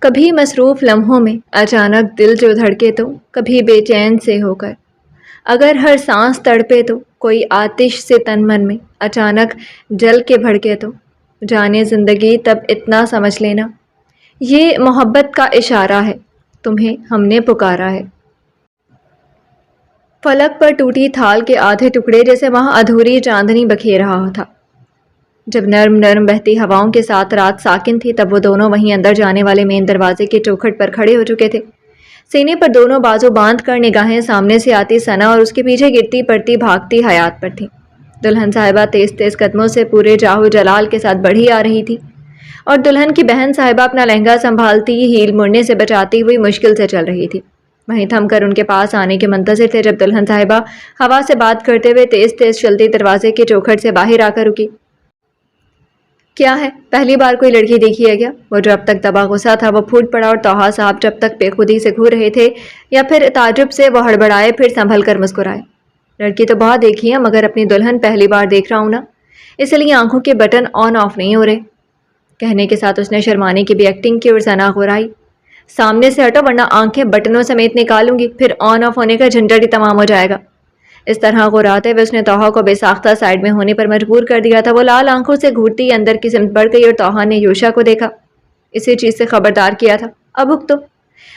کبھی مصروف لمحوں میں اچانک دل جو دھڑکے تو کبھی بے چین سے ہو کر، اگر ہر سانس تڑپے تو کوئی آتش سے تن من میں اچانک جل کے بھڑکے تو جانے زندگی تب اتنا سمجھ لینا، یہ محبت کا اشارہ ہے، تمہیں ہم نے پکارا ہے۔ فلک پر ٹوٹی تھال کے آدھے ٹکڑے جیسے وہاں ادھوری چاندنی بکھیر رہا تھا۔ جب نرم نرم بہتی ہواؤں کے ساتھ رات ساکن تھی تب وہ دونوں وہیں اندر جانے والے مین دروازے کے چوکھٹ پر کھڑے ہو چکے تھے، سینے پر دونوں بازو باندھ کر نگاہیں سامنے سے آتی ثنا اور اس کے پیچھے گرتی پڑتی بھاگتی حیات پر تھیں۔ دلہن صاحبہ تیز تیز قدموں سے پورے جاہو جلال کے ساتھ بڑھی آ رہی تھی اور دلہن کی بہن صاحبہ اپنا لہنگا سنبھالتی ہیل مڑنے سے بچاتی ہوئی مشکل سے چل رہی تھی، وہیں تھم کر ان کے پاس آنے کے منتظر تھے جب دلہن صاحبہ ہوا سے بات کرتے ہوئے تیز تیز چلتی دروازے کے چوکھٹ سے باہر آ کر رکی۔ کیا ہے، پہلی بار کوئی لڑکی دیکھی ہے کیا؟ وہ جو اب تک دبا غصہ تھا وہ پھوٹ پڑا اور طاہا صاحب جب تک بے خودی سے گھور رہے تھے یا پھر تعجب سے وہ ہڑبڑائے پھر سنبھل کر مسکرائے۔ لڑکی تو بہت دیکھی ہے مگر اپنی دلہن پہلی بار دیکھ رہا ہوں نا، اس لیے آنکھوں کے بٹن آن آف نہیں ہو رہے۔ کہنے کے ساتھ اس نے شرمانے کی بھی ایکٹنگ کی اور ثنا غرائی، سامنے سے ہٹو ورنہ آنکھیں بٹنوں سمیت نکالوں گی، پھر آن آف ہونے کا جھنجٹ ہی تمام ہو جائے گا۔ اس طرح غراتے ہوئے اس نے طاہا کو بے ساختہ سائڈ میں ہونے پر مجبور کر دیا تھا۔ وہ لال آنکھوں سے گھورتی اندر کی سمت بڑھ گئی اور طاہا نے یوشا کو دیکھا، اسی چیز سے خبردار کیا تھا، اب حک تو۔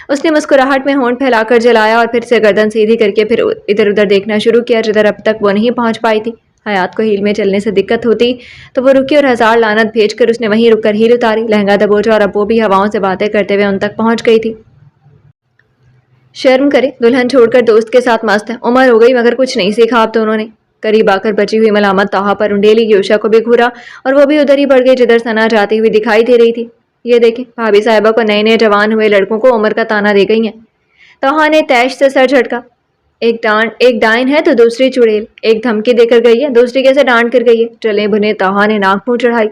اس نے مسکراہٹ میں ہونٹ پھیلا کر جلایا اور پھر سے گردن سیدھی کر کے پھر ادھر ادھر دیکھنا شروع کیا جدھر اب تک وہ نہیں پہنچ پائی تھی۔ حیات کو ہیل میں چلنے سے دقت ہوتی تو وہ رکی اور ہزار لعنت بھیج کر اس نے وہیں رک کر ہیل اتاری، لہنگا دبوچا اور اب وہ بھی ہواؤں سے باتیں کرتے ہوئے ان تک پہنچ گئی تھی۔ شرم کرے، دلہن چھوڑ کر دوست کے ساتھ مست ہے، عمر ہو گئی مگر کچھ نہیں سیکھا آپ دونوں نے۔ قریب آ کر بچی ہوئی ملامت طاہا پر انڈیلی، یوشا کو بھی گھورا اور وہ بھی ادھر ہی بڑھ گئی جدھر ثنا جاتی ہوئی دکھائی دے رہی تھی۔ یہ دیکھیں، بھابھی صاحبہ کو نئے نئے جوان ہوئے لڑکوں کو عمر کا تانا دے گئی ہیں۔ طاہا نے تیش سے سر جھٹکا، ایک ڈائن ہے تو دوسری چڑیل، ایک دھمکی دے کر گئی ہے، دوسری کیسے ڈانٹ کر گئی ہے؟ چلے بھنے طاہا نے ناک منہ چڑھائی،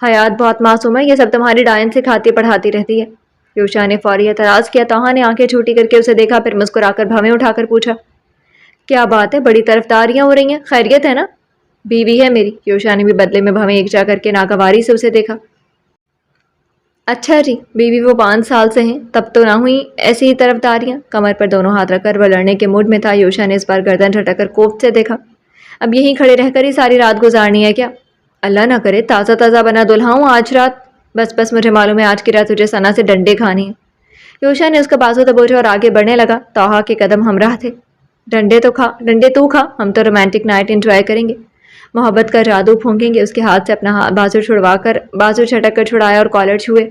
حیات بہت معصوم ہے، یہ سب تمہاری ڈائن سکھاتی پڑھاتی رہتی ہے۔ یوشا نے فوری اعتراض کیا۔ طاہا نے آنکھیں چھوٹی کر کے اسے دیکھا پھر مسکرا کر بھویں اٹھا کر پوچھا، کیا بات ہے، بڑی طرفداریاں ہو رہی ہیں، خیریت ہے نا؟ بیوی ہے میری، یوشا نے بھی بدلے میں بھویں یکجا کر کے ناگواری سے اسے دیکھا۔ اچھا جی، بیوی وہ 5 سال سے ہیں، تب تو نہ ہوئی ایسی ہی طرفداریاں؟ کمر پر دونوں ہاتھ رکھ کر وہ لڑنے کے موڈ میں تھا۔ یوشا نے اس بار گردن جھٹک کر کوفت سے دیکھا، اب یہیں کھڑے رہ کر ہی ساری رات گزارنی ہے کیا؟ اللہ نہ کرے تازہ تازہ بنا دلہا ہوں آج رات، بس مجھے معلوم ہے آج کی رات تجھے ثنا سے ڈنڈے کھانے ہیں۔ یوشا نے اس کا بازو دبوچا اور آگے بڑھنے لگا، طاہا کے قدم ہمراہ تھے۔ ڈنڈے تو کھا، ہم تو رومانٹک نائٹ انجوائے کریں گے، محبت کا جادو پھونکیں گے۔ اس کے ہاتھ سے اپنا بازو چھٹک کر چھڑایا اور کالر چھوئے۔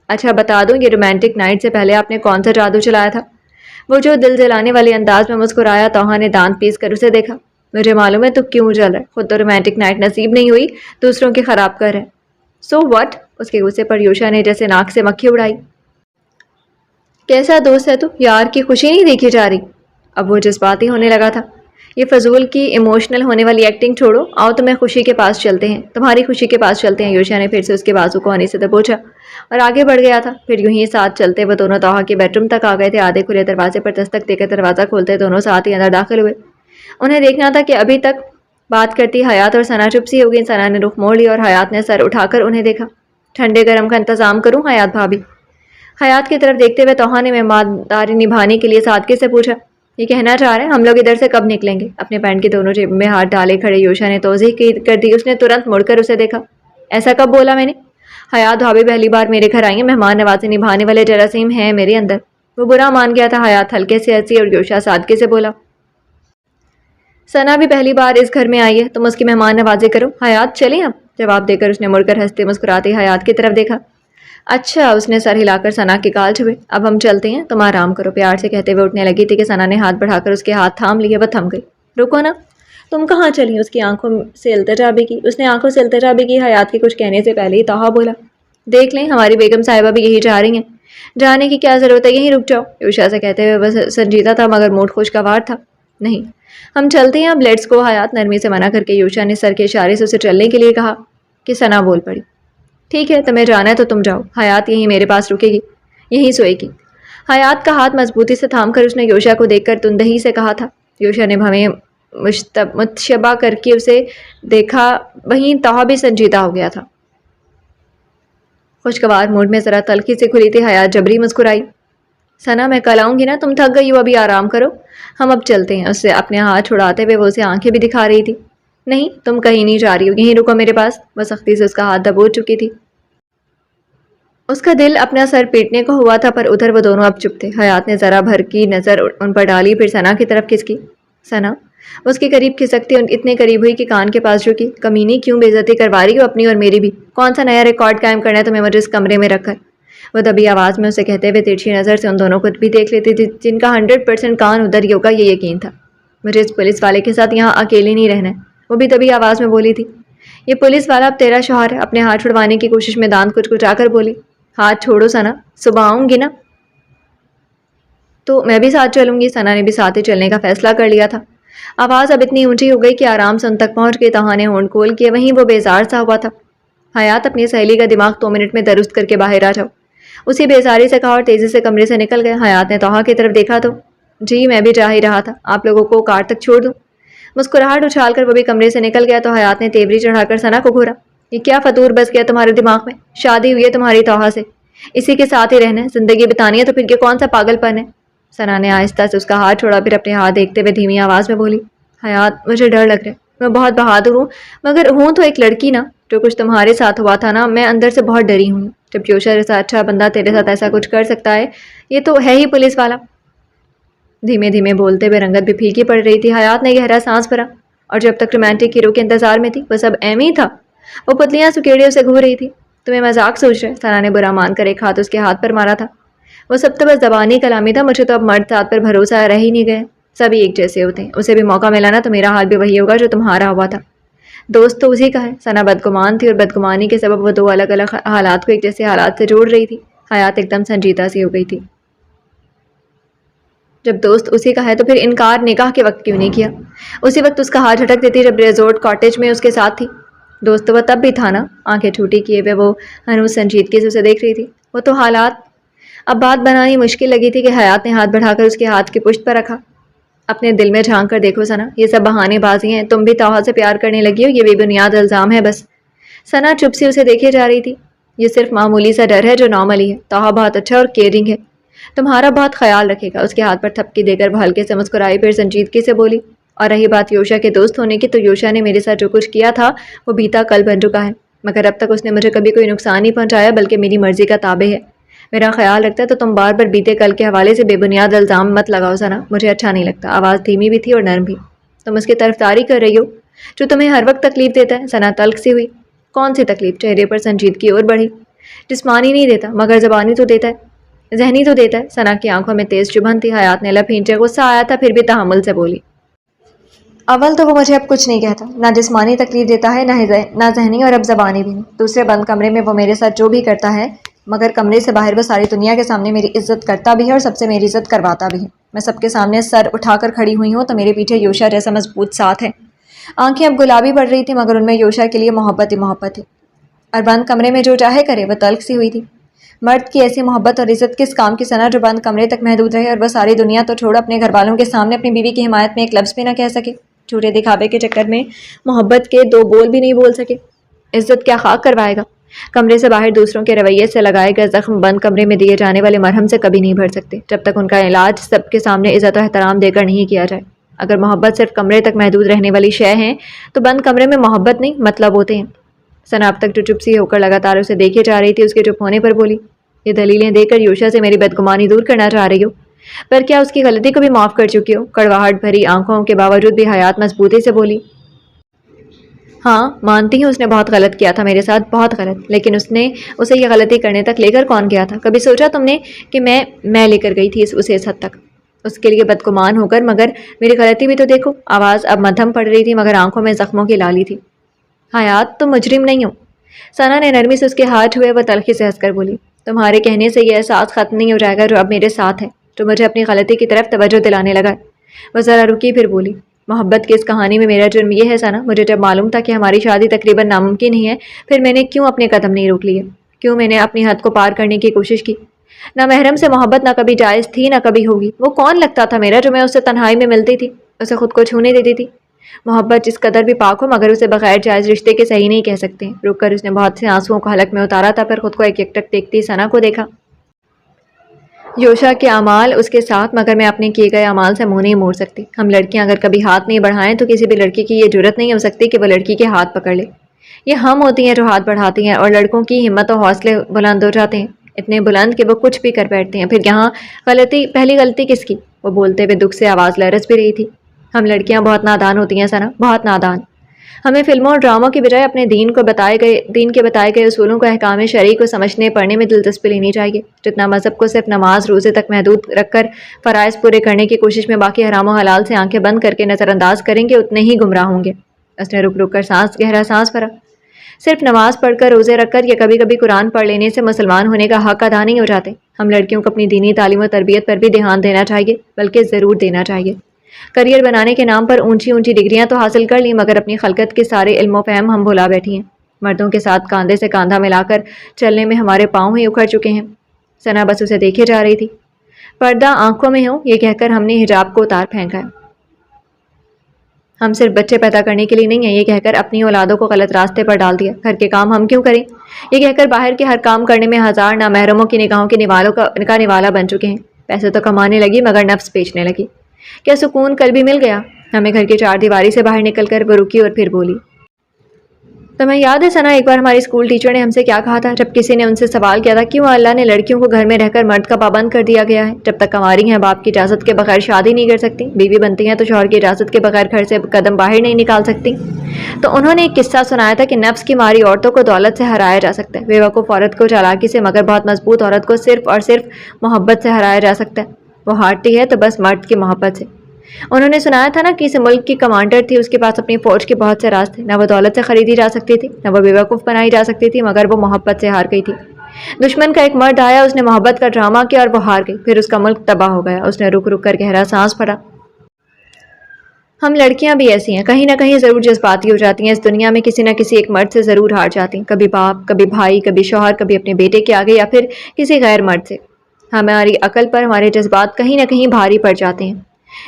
اچھا بتا دوں، یہ رومانٹک نائٹ سے پہلے آپ نے کون سا جادو چلایا تھا؟ وہ جو دل جلانے والے انداز میں مسکرایا۔ طاہا نے دانت پیس کر اسے دیکھا، مجھے معلوم ہے تو کیوں جل رہا ہے، خود تو رومانٹک نائٹ نصیب نہیں ہوئی، دوسروں کے خراب کر ہے۔ So what? اس کے غصے پر یوشا نے جیسے ناک سے مکھی اڑائی۔ کیسا دوست ہے تو، یار کی خوشی نہیں دیکھی جا رہی؟ اب وہ جذباتی ہونے لگا تھا۔ یہ فضول کی ایموشنل ہونے والی ایکٹنگ چھوڑو، آؤ تمہیں خوشی کے پاس چلتے ہیں، تمہاری خوشی کے پاس چلتے ہیں۔ یوشا نے پھر سے اس کے بازو کو ہنی سے دبوچا اور آگے بڑھ گیا تھا۔ پھر یوں ہی ساتھ چلتے وہ دونوں طاہا کے بیڈ روم تک آ گئے تھے۔ آدھے کھلے دروازے پر دستک دے کر دروازہ کھولتے دونوں ساتھ ہی اندر داخل ہوئے۔ انہیں دیکھنا تھا کہ ابھی تک بات کرتی حیات اور ثنا چپ سی ہو گئی۔ ثنا نے رخ موڑ لیا اور حیات نے سر اٹھا کر انہیں دیکھا۔ ٹھنڈے گرم کا انتظام کروں حیات بھابھی؟ حیات کی طرف دیکھتے ہوئے طاہا نے مہمانداری نبھانے کے لیے سادگی سے پوچھا، یہ کہنا چاہ رہے ہیں ہم لوگ ادھر سے کب نکلیں گے؟ اپنے پینٹ کی دونوں جیب میں ہاتھ ڈالے کھڑے یوشا نے توضیح کر دی۔ اس نے ترنت مڑ کر اسے دیکھا، ایسا کب بولا میں نے؟ حیات بھابھی پہلی بار میرے گھر آئی ہیں، مہمان نوازی نبھانے والے جراثیم ہیں میرے اندر۔ وہ برا مان گیا تھا۔ حیات ہلکے سے ہنسی اور یوشا سادگی سے بولا، ثنا بھی پہلی بار اس گھر میں آئی ہے، تم اس کی مہمان نوازی کرو۔ حیات چلیں اب؟ جواب دے کر اس نے مڑ کر ہنستے مسکراتے حیات کی طرف دیکھا۔ اچھا، اس نے سر ہلا کر ثنا کے گال چھوئے، اب ہم چلتے ہیں، تم آرام کرو، پیار سے کہتے ہوئے اٹھنے لگی تھی کہ ثنا نے ہاتھ بڑھا کر اس کے ہاتھ تھام لیے۔ وہ تھم گئی۔ رکو نا، تم کہاں چلی؟ اس کی آنکھوں سے التجا بھی کی۔ اس نے آنکھوں سے التجا بھی کی۔ حیات کے کچھ کہنے سے پہلے ہی طاہا بولا، دیکھ لیں ہماری بیگم صاحبہ بھی یہی جا رہی ہیں، جانے کی کیا ضرورت ہے، یہیں رک جاؤ۔ یوشا سے کہتے ہوئے وہ سنجیدہ تھا مگر موڈ خوشگوار تھا۔ نہیں، ہم چلتے ہیں اب، لیٹس گو۔ حیات نرمی سے منع کر کے یوشا نے سر کے اشارے سے اسے چلنے کے لیے کہا کہ ثنا بول پڑی، ٹھیک ہے تمہیں جانا ہے تو تم جاؤ، حیات یہیں میرے پاس رکے گی، یہیں سوئے گی۔ حیات کا ہاتھ مضبوطی سے تھام کر اس نے یوشا کو دیکھ کر تندہی سے کہا تھا۔ یوشا نے بھویں متشبہ کر کے اسے دیکھا، وہیں طاہا بھی سنجیدہ ہو گیا تھا۔ خوشگوار موڈ میں ذرا تلخی سے کھلی تھی حیات جبری مسکرائی. ثنا میں کل آؤں گی نا, تم تھک گئی ہو, ابھی آرام کرو, ہم اب چلتے ہیں. اس سے اپنے ہاتھ چھڑاتے ہوئے وہ اسے آنکھیں بھی دکھا رہی تھی. نہیں, تم کہیں نہیں جا رہی ہو, یہیں رکو میرے پاس. وہ سختی سے اس کا ہاتھ دبوچ چکی تھی. اس کا دل اپنا سر پیٹنے کو ہوا تھا, پر ادھر وہ دونوں اب چپ تھے. حیات نے ذرا بھر کی نظر ان پر ڈالی, پھر ثنا کی طرف کھسکی. ثنا اس کے قریب کھسکتی اتنے قریب ہوئی کہ کان کے پاس جھکی. کمینی, کیوں بے عزتی کروا رہی ہو اپنی اور میری بھی؟ کون سا نیا ریکارڈ قائم کرنا ہے تمہیں مجھے اس کمرے میں رکھ کر؟ وہ دبی آواز میں اسے کہتے ہوئے ترچھی نظر سے ان دونوں کو بھی دیکھ لیتی تھی, جن کا 100% کان ادھر ہی ہوگا یہ یقین تھا. مجھے اس پولیس والے کے ساتھ یہاں اکیلے نہیں رہنا ہے, وہ بھی دبی آواز میں بولی تھی. یہ پولیس والا اب تیرا شوہر ہے. اپنے ہاتھ چھڑوانے کی کوشش میں دانت کچکچا کر بولی. ہاتھ چھوڑو ثنا, صبح آؤں گی نا تو میں بھی ساتھ چلوں گی. ثنا نے بھی ساتھ ہی چلنے کا فیصلہ کر لیا تھا. آواز اب اتنی اونچی ہو گئی کہ آرام سے ان تک پہنچ گئی. تہا نے ہونٹ کھول کیے, وہیں وہ بیزار سا ہوا تھا. حیات اپنی سہیلی کا دماغ 2 منٹ میں درست کر کے باہر آ جاؤ, اسی بیزاری سے کہا اور تیزی سے کمرے سے نکل گئے. حیات نے تہا کی طرف دیکھا تو جی میں بھی جا ہی رہا تھا, آپ لوگوں کو کار تک چھوڑ دوں. مسکراہٹ اچھال کر وہ بھی کمرے سے نکل گیا تو حیات نے تیوری چڑھا کر ثنا کو گھورا. یہ کیا فطور بس گیا تمہارے دماغ میں؟ شادی ہوئی ہے تمہاری تہا سے, اسی کے ساتھ ہی رہنا ہے, زندگی بتانی ہے, تو پھر یہ کون سا پاگل پن ہے؟ ثنا نے آہستہ سے اس کا ہاتھ چھوڑا, پھر اپنے ہاتھ دیکھتے ہوئے دھیمی آواز میں بولی. حیات مجھے ڈر لگ رہا ہے, میں بہت بہادر ہوں مگر ہوں تو ایک لڑکی نا. جو کچھ تمہارے ساتھ ہوا تھا نا, میں اندر سے بہت ڈری ہوں. جب جوشا جیسا اچھا بندہ تیرے ساتھ ایسا کچھ کر سکتا ہے, یہ تو ہے ہی پولیس والا. دھیمے دھیمے بولتے ہوئے رنگت بھی پھیکی پڑ رہی تھی. حیات نے گہرا سانس بھرا, اور جب تک رومانٹک ہیرو کے انتظار میں تھی وہ سب ایم ہی تھا. وہ پتلیاں سکیڑے اسے گھور رہی تھی. تمہیں مذاق سوچ رہے؟ ثنا نے برا مان کر ایک ہاتھ اس کے ہاتھ پر مارا تھا. وہ سب تو بس زبانی کلامی تھا, مجھے تو اب مرد ذات پر بھروسہ رہ ہی نہیں گئے. سبھی ایک جیسے ہوتے ہیں, اسے بھی موقع ملا نا تو میرا حال بھی وہی ہوگا جو تمہارا ہوا تھا. دوست تو اسی کا ہے. ثنا بدگمان تھی اور بدگمانی کے سبب وہ 2 الگ الگ حالات کو ایک جیسے حالات سے جوڑ رہی تھی. حیات ایک دم سنجیدہ سی ہو گئی تھی. جب دوست اسی کا ہے تو پھر انکار نکاح کے وقت کیوں نہیں کیا؟ اسی وقت اس کا ہاتھ جھٹک دیتی جب ریزورٹ کاٹیج میں اس کے ساتھ تھی. دوست تو وہ تب بھی تھا نا. آنکھیں چھوٹی کیے ہوئے وہ ہنوز سنجیدگی سے اسے دیکھ رہی تھی. وہ تو حالات. اب بات بنانی مشکل لگی تھی کہ حیات نے ہاتھ بڑھا کر اس کے ہاتھ کی پشت پر رکھا. اپنے دل میں جھانک کر دیکھو ثنا, یہ سب بہانے بازی ہیں. تم بھی تہا سے پیار کرنے لگی ہو, یہ بے بنیاد الزام ہے بس. ثنا چپ سی اسے دیکھے جا رہی تھی. یہ صرف معمولی سا ڈر ہے جو نارمل ہی ہے. تہا بہت اچھا اور کیئرنگ ہے, تمہارا بہت خیال رکھے گا. اس کے ہاتھ پر تھپکی دے کر وہ ہلکے سے مسکرائی, پھر سنجیدگی سے بولی. اور رہی بات یوشا کے دوست ہونے کی, تو یوشا نے میرے ساتھ جو کچھ کیا تھا وہ بیتا کل بن چکا ہے, مگر اب تک اس نے مجھے کبھی کوئی نقصان نہیں پہنچایا, بلکہ میری مرضی کا تابع ہے. میرا خیال رکھتا ہے, تو تم بار بار بیتے کل کے حوالے سے بے بنیاد الزام مت لگاؤ ثنا, مجھے اچھا نہیں لگتا. آواز دھیمی بھی تھی اور نرم بھی. تم اس کی طرفداری کر رہی ہو جو تمہیں ہر وقت تکلیف دیتا ہے. ثنا تلخ سی ہوئی. کون سی تکلیف؟ چہرے پر سنجیدگی اور بڑھی. جسمانی نہیں دیتا مگر زبانی تو دیتا ہے, ذہنی تو دیتا ہے. ثنا کی آنکھوں میں تیز چبھن تھی. حیات نے لب کھینچے, غصہ آیا تھا پھر بھی تحمل سے بولی. اول تو وہ مجھے اب کچھ نہیں کہتا, نہ جسمانی تکلیف دیتا ہے نہ ذہنی, اور اب زبانی بھی نہیں. دوسرے بند کمرے میں وہ میرے ساتھ جو بھی کرتا ہے, مگر کمرے سے باہر وہ ساری دنیا کے سامنے میری عزت کرتا بھی ہے اور سب سے میری عزت کرواتا بھی ہے. میں سب کے سامنے سر اٹھا کر کھڑی ہوئی ہوں تو میرے پیچھے یوشا جیسا مضبوط ساتھ ہے. آنکھیں اب گلابی پڑ رہی تھی مگر ان میں یوشا کے لیے محبت ہی محبت تھی. اور بند کمرے میں جو چاہے کرے, وہ تلخ سی ہوئی تھی. مرد کی ایسی محبت اور عزت کس کام کی ثنا, جو بند کمرے تک محدود رہے اور وہ ساری دنیا تو چھوڑ اپنے گھر والوں کے سامنے اپنی بیوی کی حمایت میں ایک لفظ بھی نہ کہہ سکے. جھوٹے دکھاوے کے چکر میں محبت کے 2 بول بھی نہیں بول سکے. عزت کیا خاک کروائے گا؟ کمرے سے باہر دوسروں کے رویے سے لگائے گئے زخم بند کمرے میں دیے جانے والے مرہم سے کبھی نہیں بھر سکتے, جب تک ان کا علاج سب کے سامنے عزت و احترام دے کر نہیں کیا جائے. اگر محبت صرف کمرے تک محدود رہنے والی شے ہے تو بند کمرے میں محبت نہیں مطلب ہوتے ہیں. ثنا اب تک جو چپ سی ہو کر لگاتار اسے دیکھے جا رہی تھی, اس کے چپ ہونے پر بولی. یہ دلیلیں دے کر یوشا سے میری بدگمانی دور کرنا چاہ رہی ہو, پر کیا اس کی غلطی کو بھی معاف کر چکی ہو؟ کڑواہٹ بھری آنکھوں کے باوجود بھی حیات مضبوطی سے بولی. ہاں مانتی ہوں اس نے بہت غلط کیا تھا میرے ساتھ, بہت غلط, لیکن اسے یہ غلطی کرنے تک لے کر کون گیا تھا؟ کبھی سوچا تم نے کہ میں لے کر گئی تھی اسے اس حد تک, اس کے لیے بدگمان ہو کر؟ مگر میری غلطی بھی تو دیکھو. آواز اب مدھم پڑ رہی تھی مگر آنکھوں میں زخموں کی لالی تھی. حیات تم مجرم نہیں ہو. ثنا نے نرمی سے اس کے ہاتھ ہوئے وہ تلخی سے ہنس کر بولی. تمہارے کہنے سے یہ احساس ختم نہیں ہو جائے گا جو اب میرے ساتھ ہے, جو مجھے اپنی غلطی کی طرف توجہ دلانے لگا. وہ ذرا رکی پھر بولی. محبت کی اس کہانی میں میرا جرم یہ ہے ثنا, مجھے جب معلوم تھا کہ ہماری شادی تقریباً ناممکن ہی ہے, پھر میں نے کیوں اپنے قدم نہیں روک لیے؟ کیوں میں نے اپنی حد کو پار کرنے کی کوشش کی؟ نہ محرم سے محبت نہ کبھی جائز تھی نہ کبھی ہوگی. وہ کون لگتا تھا میرا جو میں اس سے تنہائی میں ملتی تھی, اسے خود کو چھونے دیتی تھی؟ محبت جس قدر بھی پاک ہو مگر اسے بغیر جائز رشتے کے صحیح نہیں کہہ سکتے۔ رک کر اس نے بہت سے آنسوؤں کو حلق میں اتارا تھا، پھر خود کو ایک ٹک دیکھتی ثنا کو دیکھا۔ یوشا کے اعمال اس کے ساتھ، مگر میں اپنے کیے گئے اعمال سے منہ نہیں موڑ سکتی۔ ہم لڑکیاں اگر کبھی ہاتھ نہیں بڑھائیں تو کسی بھی لڑکی کی یہ جرت نہیں ہو سکتی کہ وہ لڑکی کے ہاتھ پکڑ لے۔ یہ ہم ہوتی ہیں جو ہاتھ بڑھاتی ہیں، اور لڑکوں کی ہمت و حوصلے بلند ہو جاتے ہیں، اتنے بلند کہ وہ کچھ بھی کر بیٹھتے ہیں۔ پھر یہاں پہلی غلطی کس کی؟ وہ بولتے ہوئے دکھ سے آواز لرز بھی رہی تھی۔ ہم لڑکیاں بہت نادان ہوتی ہیں ثنا، بہت نادان۔ ہمیں فلموں اور ڈراموں کی بجائے اپنے دین کے بتائے گئے اصولوں کو، احکام شرعی کو سمجھنے پڑھنے میں دلچسپی لینی چاہیے۔ جتنا مذہب کو صرف نماز روزے تک محدود رکھ کر فرائض پورے کرنے کی کوشش میں باقی حرام و حلال سے آنکھیں بند کر کے نظر انداز کریں گے، اتنے ہی گمراہ ہوں گے۔ اس نے رک کر گہرا سانس بھرا۔ صرف نماز پڑھ کر، روزے رکھ کر یا کبھی کبھی قرآن پڑھ لینے سے مسلمان ہونے کا حق ادا نہیں ہو جاتے۔ ہم لڑکیوں کو اپنی دینی تعلیم و تربیت پر بھی دھیان دینا چاہیے، بلکہ ضرور دینا چاہیے۔ کریئر بنانے کے نام پر اونچی ڈگریاں تو حاصل کر لیں، مگر اپنی خلقت کے سارے علم و فہم ہم بھلا بیٹھی ہیں۔ مردوں کے ساتھ کاندھے سے کاندھا ملا کر چلنے میں ہمارے پاؤں ہی اکھڑ چکے ہیں۔ ثنا بس اسے دیکھے جا رہی تھی۔ پردہ آنکھوں میں ہو، یہ کہہ کر ہم نے حجاب کو اتار پھینکا ہے۔ ہم صرف بچے پیدا کرنے کے لیے نہیں ہیں، یہ کہہ کر اپنی اولادوں کو غلط راستے پر ڈال دیا۔ گھر کے کام ہم کیوں کریں؟ یہ کہہ کر باہر کے ہر کام کرنے میں ہزار نامحرموں کی نگاہوں کے نوالا بن چکے ہیں۔ پیسے تو کمانے لگی مگر نفس بیچنے لگی۔ کیا سکون کل بھی مل گیا؟ ہمیں گھر کی چار دیواری سے باہر نکل کر وہ رکی اور پھر بولی، تمہیں یاد ہے ثنا، ایک بار ہماری اسکول ٹیچر نے ہم سے کیا کہا تھا جب کسی نے ان سے سوال کیا تھا کیوں اللہ نے لڑکیوں کو گھر میں رہ کر مرد کا پابند کر دیا گیا ہے؟ جب تک کنواری ہیں باپ کی اجازت کے بغیر شادی نہیں کر سکتی، بیوی بنتی ہیں تو شوہر کی اجازت کے بغیر گھر سے قدم باہر نہیں نکال سکتی۔ تو انہوں نے ایک قصہ سنایا تھا کہ نفس کی ماری عورتوں کو دولت سے ہرایا جا سکتا ہے، بیوقوف عورت کو چالاکی سے، مگر بہت مضبوط عورت کو صرف اور صرف محبت سے ہرایا جا سکتا ہے۔ وہ ہارتی ہے تو بس مرد کی محبت سے۔ انہوں نے سنایا تھا نا، کسی ملک کی کمانڈر تھی، اس کے پاس اپنی فوج کے بہت سے راز تھے، نہ وہ دولت سے خریدی جا سکتی تھی، نہ وہ بیوقوف بنائی جا سکتی تھی، مگر وہ محبت سے ہار گئی تھی۔ دشمن کا ایک مرد آیا، اس نے محبت کا ڈرامہ کیا اور وہ ہار گئی، پھر اس کا ملک تباہ ہو گیا۔ اس نے رک کر گہرا سانس بھرا۔ ہم لڑکیاں بھی ایسی ہیں، کہیں نہ کہیں ضرور جذباتی ہو جاتی ہیں، اس دنیا میں کسی نہ کسی ایک مرد سے ضرور ہار جاتی ہیں، کبھی باپ، کبھی بھائی، کبھی شوہر، کبھی اپنے بیٹے کے آگے، یا پھر کسی غیر مرد سے۔ ہماری عقل پر ہمارے جذبات کہیں نہ کہیں بھاری پڑ جاتے ہیں۔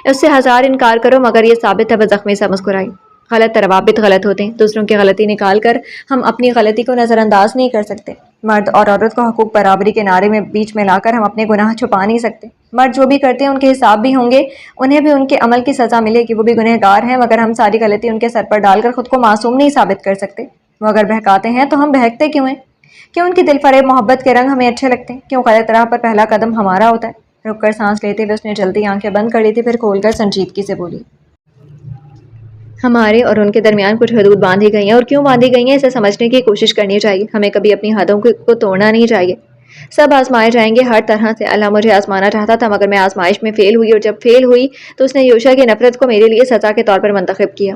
اس سے ہزار انکار کرو مگر یہ ثابت ہے، وہ زخمی سا مسکرائی۔ غلط روابط غلط ہوتے ہیں، دوسروں کی غلطی نکال کر ہم اپنی غلطی کو نظر انداز نہیں کر سکتے۔ مرد اور عورت کو حقوق برابری کے نعرے میں بیچ میں لا کر ہم اپنے گناہ چھپا نہیں سکتے۔ مرد جو بھی کرتے ہیں ان کے حساب بھی ہوں گے، انہیں بھی ان کے عمل کی سزا ملے گی، وہ بھی گنہگار ہیں، مگر ہم ساری غلطی ان کے سر پر ڈال کر خود کو معصوم نہیں ثابت کر سکتے۔ وہ اگر بہکاتے ہیں تو ہم بہکتے کیوں ہیں؟ کیوں ان کی دل فریب محبت کے رنگ ہمیں اچھے لگتے ہیں؟ کیوں غلط راہ پر پہلا قدم ہمارا ہوتا ہے؟ رک کر سانس لیتے ہوئے اس نے جلدی آنکھیں بند کر لی تھی، پھر کھول کر سنجیدگی سے بولی، ہمارے اور ان کے درمیان کچھ حدود باندھی گئی ہیں، اور کیوں باندھی گئی ہیں اسے سمجھنے کی کوشش کرنی چاہیے۔ ہمیں کبھی اپنی حدوں کو توڑنا نہیں چاہیے۔ سب آزمائے جائیں گے ہر طرح سے۔ اللہ مجھے آزمانا چاہتا تھا مگر میں آزمائش میں فیل ہوئی، اور جب فیل ہوئی تو اس نے یوشا کی نفرت کو میرے لیے سزا کے طور پر منتخب کیا۔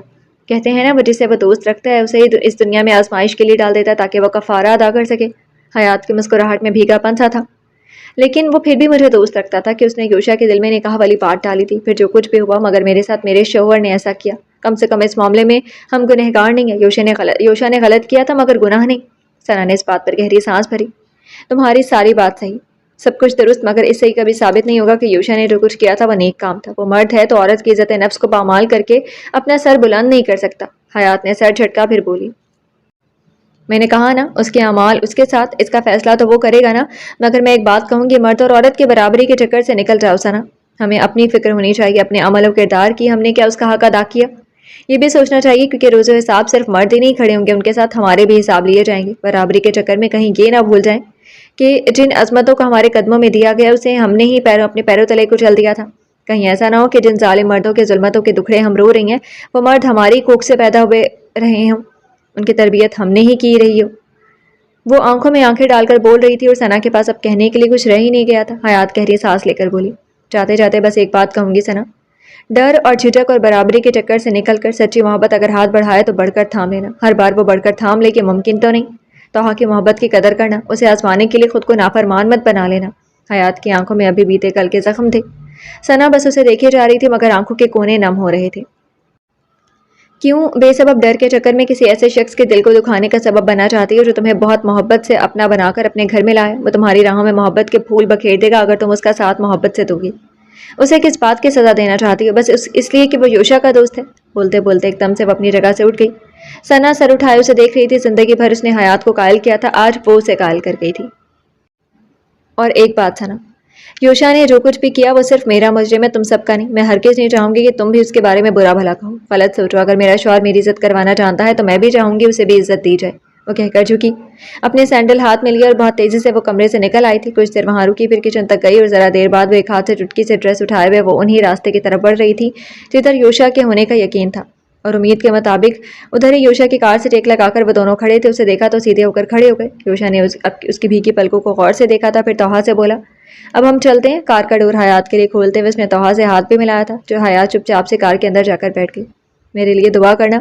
کہتے ہیں نا، وہ جسے وہ دوست رکھتا ہے اسے اس دنیا میں آزمائش کے لیے ڈال دیتا ہے تاکہ وہ کفارہ ادا کر سکے۔ حیات کی مسکراہٹ میں بھیگا پن سا تھا، لیکن وہ پھر بھی مجھے دوست رکھتا تھا کہ اس نے یوشا کے دل میں نکاح والی بات ڈالی تھی۔ پھر جو کچھ بھی ہوا مگر میرے ساتھ میرے شوہر نے ایسا کیا۔ کم سے کم اس معاملے میں ہم گنہگار نہیں ہیں۔ یوشا نے غلط کیا تھا مگر گناہ نہیں۔ ثنا نے اس بات پر گہری سانس بھری۔ تمہاری ساری بات صحیح، سب کچھ درست، مگر اس سے ہی کبھی ثابت نہیں ہوگا کہ یوشا نے جو کچھ کیا تھا وہ نیک کام تھا۔ وہ مرد ہے تو عورت کی عزت نفس کو پامال کر کے اپنا سر بلند نہیں کر سکتا۔ حیات نے سر جھٹکا، پھر بولی، میں نے کہا نا، اس کے اعمال اس کے ساتھ، اس کا فیصلہ تو وہ کرے گا نا، مگر میں ایک بات کہوں گی، مرد اور عورت کے برابری کے چکر سے نکل جاؤ ثنا۔ ہمیں اپنی فکر ہونی چاہیے، اپنے عمل و کردار کی، ہم نے کیا اس کا حق ادا کیا۔ یہ بھی سوچنا چاہیے کیونکہ روز و حساب صرف مرد ہی نہیں کھڑے ہوں گے، ان کے ساتھ ہمارے بھی حساب لیے جائیں گے۔ برابری کے چکر میں کہیں یہ نہ بھول جائیں کہ جن عظمتوں کو ہمارے قدموں میں دیا گیا اسے ہم نے ہی اپنے پیروں تلے کچل دیا تھا۔ کہیں ایسا نہ ہو کہ جن ظالم مردوں کے ظلمتوں کے دکھڑے ہم رو رہی ہیں وہ مرد ہماری کوکھ سے پیدا ہوئے رہے ہوں، ان کی تربیت ہم نے ہی کی رہی ہو۔ وہ آنکھوں میں آنکھیں ڈال کر بول رہی تھی اور ثنا کے پاس اب کہنے کے لیے کچھ رہ ہی نہیں گیا تھا۔ حیات گہری سانس لے کر بولی، جاتے جاتے بس ایک بات کہوں گی ثنا، ڈر اور جھجک اور برابری کے چکر سے نکل کر سچی محبت اگر ہاتھ بڑھائے تو بڑھ کر تھام لینا۔ ہر بار وہ بڑھ کر تھام لے کہ ممکن تو نہیں، توحا کی محبت کی قدر کرنا، اسے آزمانے کے لیے خود کو نافرمان مت بنا لینا۔ حیات کی آنکھوں میں ابھی بیتے کل کے زخم تھے۔ ثنا بس اسے دیکھے جا رہی تھی مگر آنکھوں کے کونے نم ہو رہے تھے۔ کیوں بے سبب ڈر کے چکر میں کسی ایسے شخص کے دل کو دکھانے کا سبب بننا چاہتی ہو جو تمہیں بہت محبت سے اپنا بنا کر اپنے گھر میں لائے؟ وہ تمہاری راہوں میں محبت کے پھول بکھیر دے گا اگر تم اس کا ساتھ محبت سے دو گی۔ اسے کس بات کی سزا دینا چاہتی ہو؟ بس اس لیے کہ وہ یوشا کا دوست ہے؟ بولتے بولتے ایک دم سے وہ اپنی جگہ سے اٹھ گئی۔ ثنا سر اٹھائے اسے دیکھ رہی تھی۔ زندگی بھر اس نے حیات کو قائل کیا تھا، آج وہ اسے قائل کر گئی تھی۔ اور ایک بات ثنا، یوشا نے جو کچھ بھی کیا وہ صرف میرا مجرم ہے، تم سب کا نہیں۔ میں ہرگز نہیں چاہوں گی کہ تم بھی اس کے بارے میں برا بھلا کہو۔ غلط سوچو، اگر میرا شوہر میری عزت کروانا جانتا ہے تو میں بھی چاہوں گی اسے بھی عزت دی جائے۔ وہ کہہ کر جھکی، اپنے سینڈل ہاتھ میں لیے اور بہت تیزی سے وہ کمرے سے نکل آئی تھی۔ کچھ دیر وہاں رکی، پھر کچن تک گئی اور ذرا دیر بعد وہ ایک ہاتھ سے چٹکی سے ڈریس اٹھائے ہوئے وہ انہی راستے کی طرف بڑھ رہی تھی جدھر یوشا کے ہونے کا یقین تھا، اور امید کے مطابق ادھر ہی یوشا کی کار سے ٹیک لگا کر وہ دونوں کھڑے تھے۔ اسے دیکھا تو سیدھے ہو کر کھڑے ہو گئے۔ یوشا نے اس کی بھیگی پلکوں کو غور سے دیکھا تھا، پھر توحا سے بولا، اب ہم چلتے ہیں۔ کار کا ڈور حیات کے لیے کھولتے ہوئے اس نے توحا سے ہاتھ بھی ملایا تھا، جو حیات چپ چاپ سے کار کے اندر جا کر بیٹھ گئی۔ میرے لیے دعا کرنا،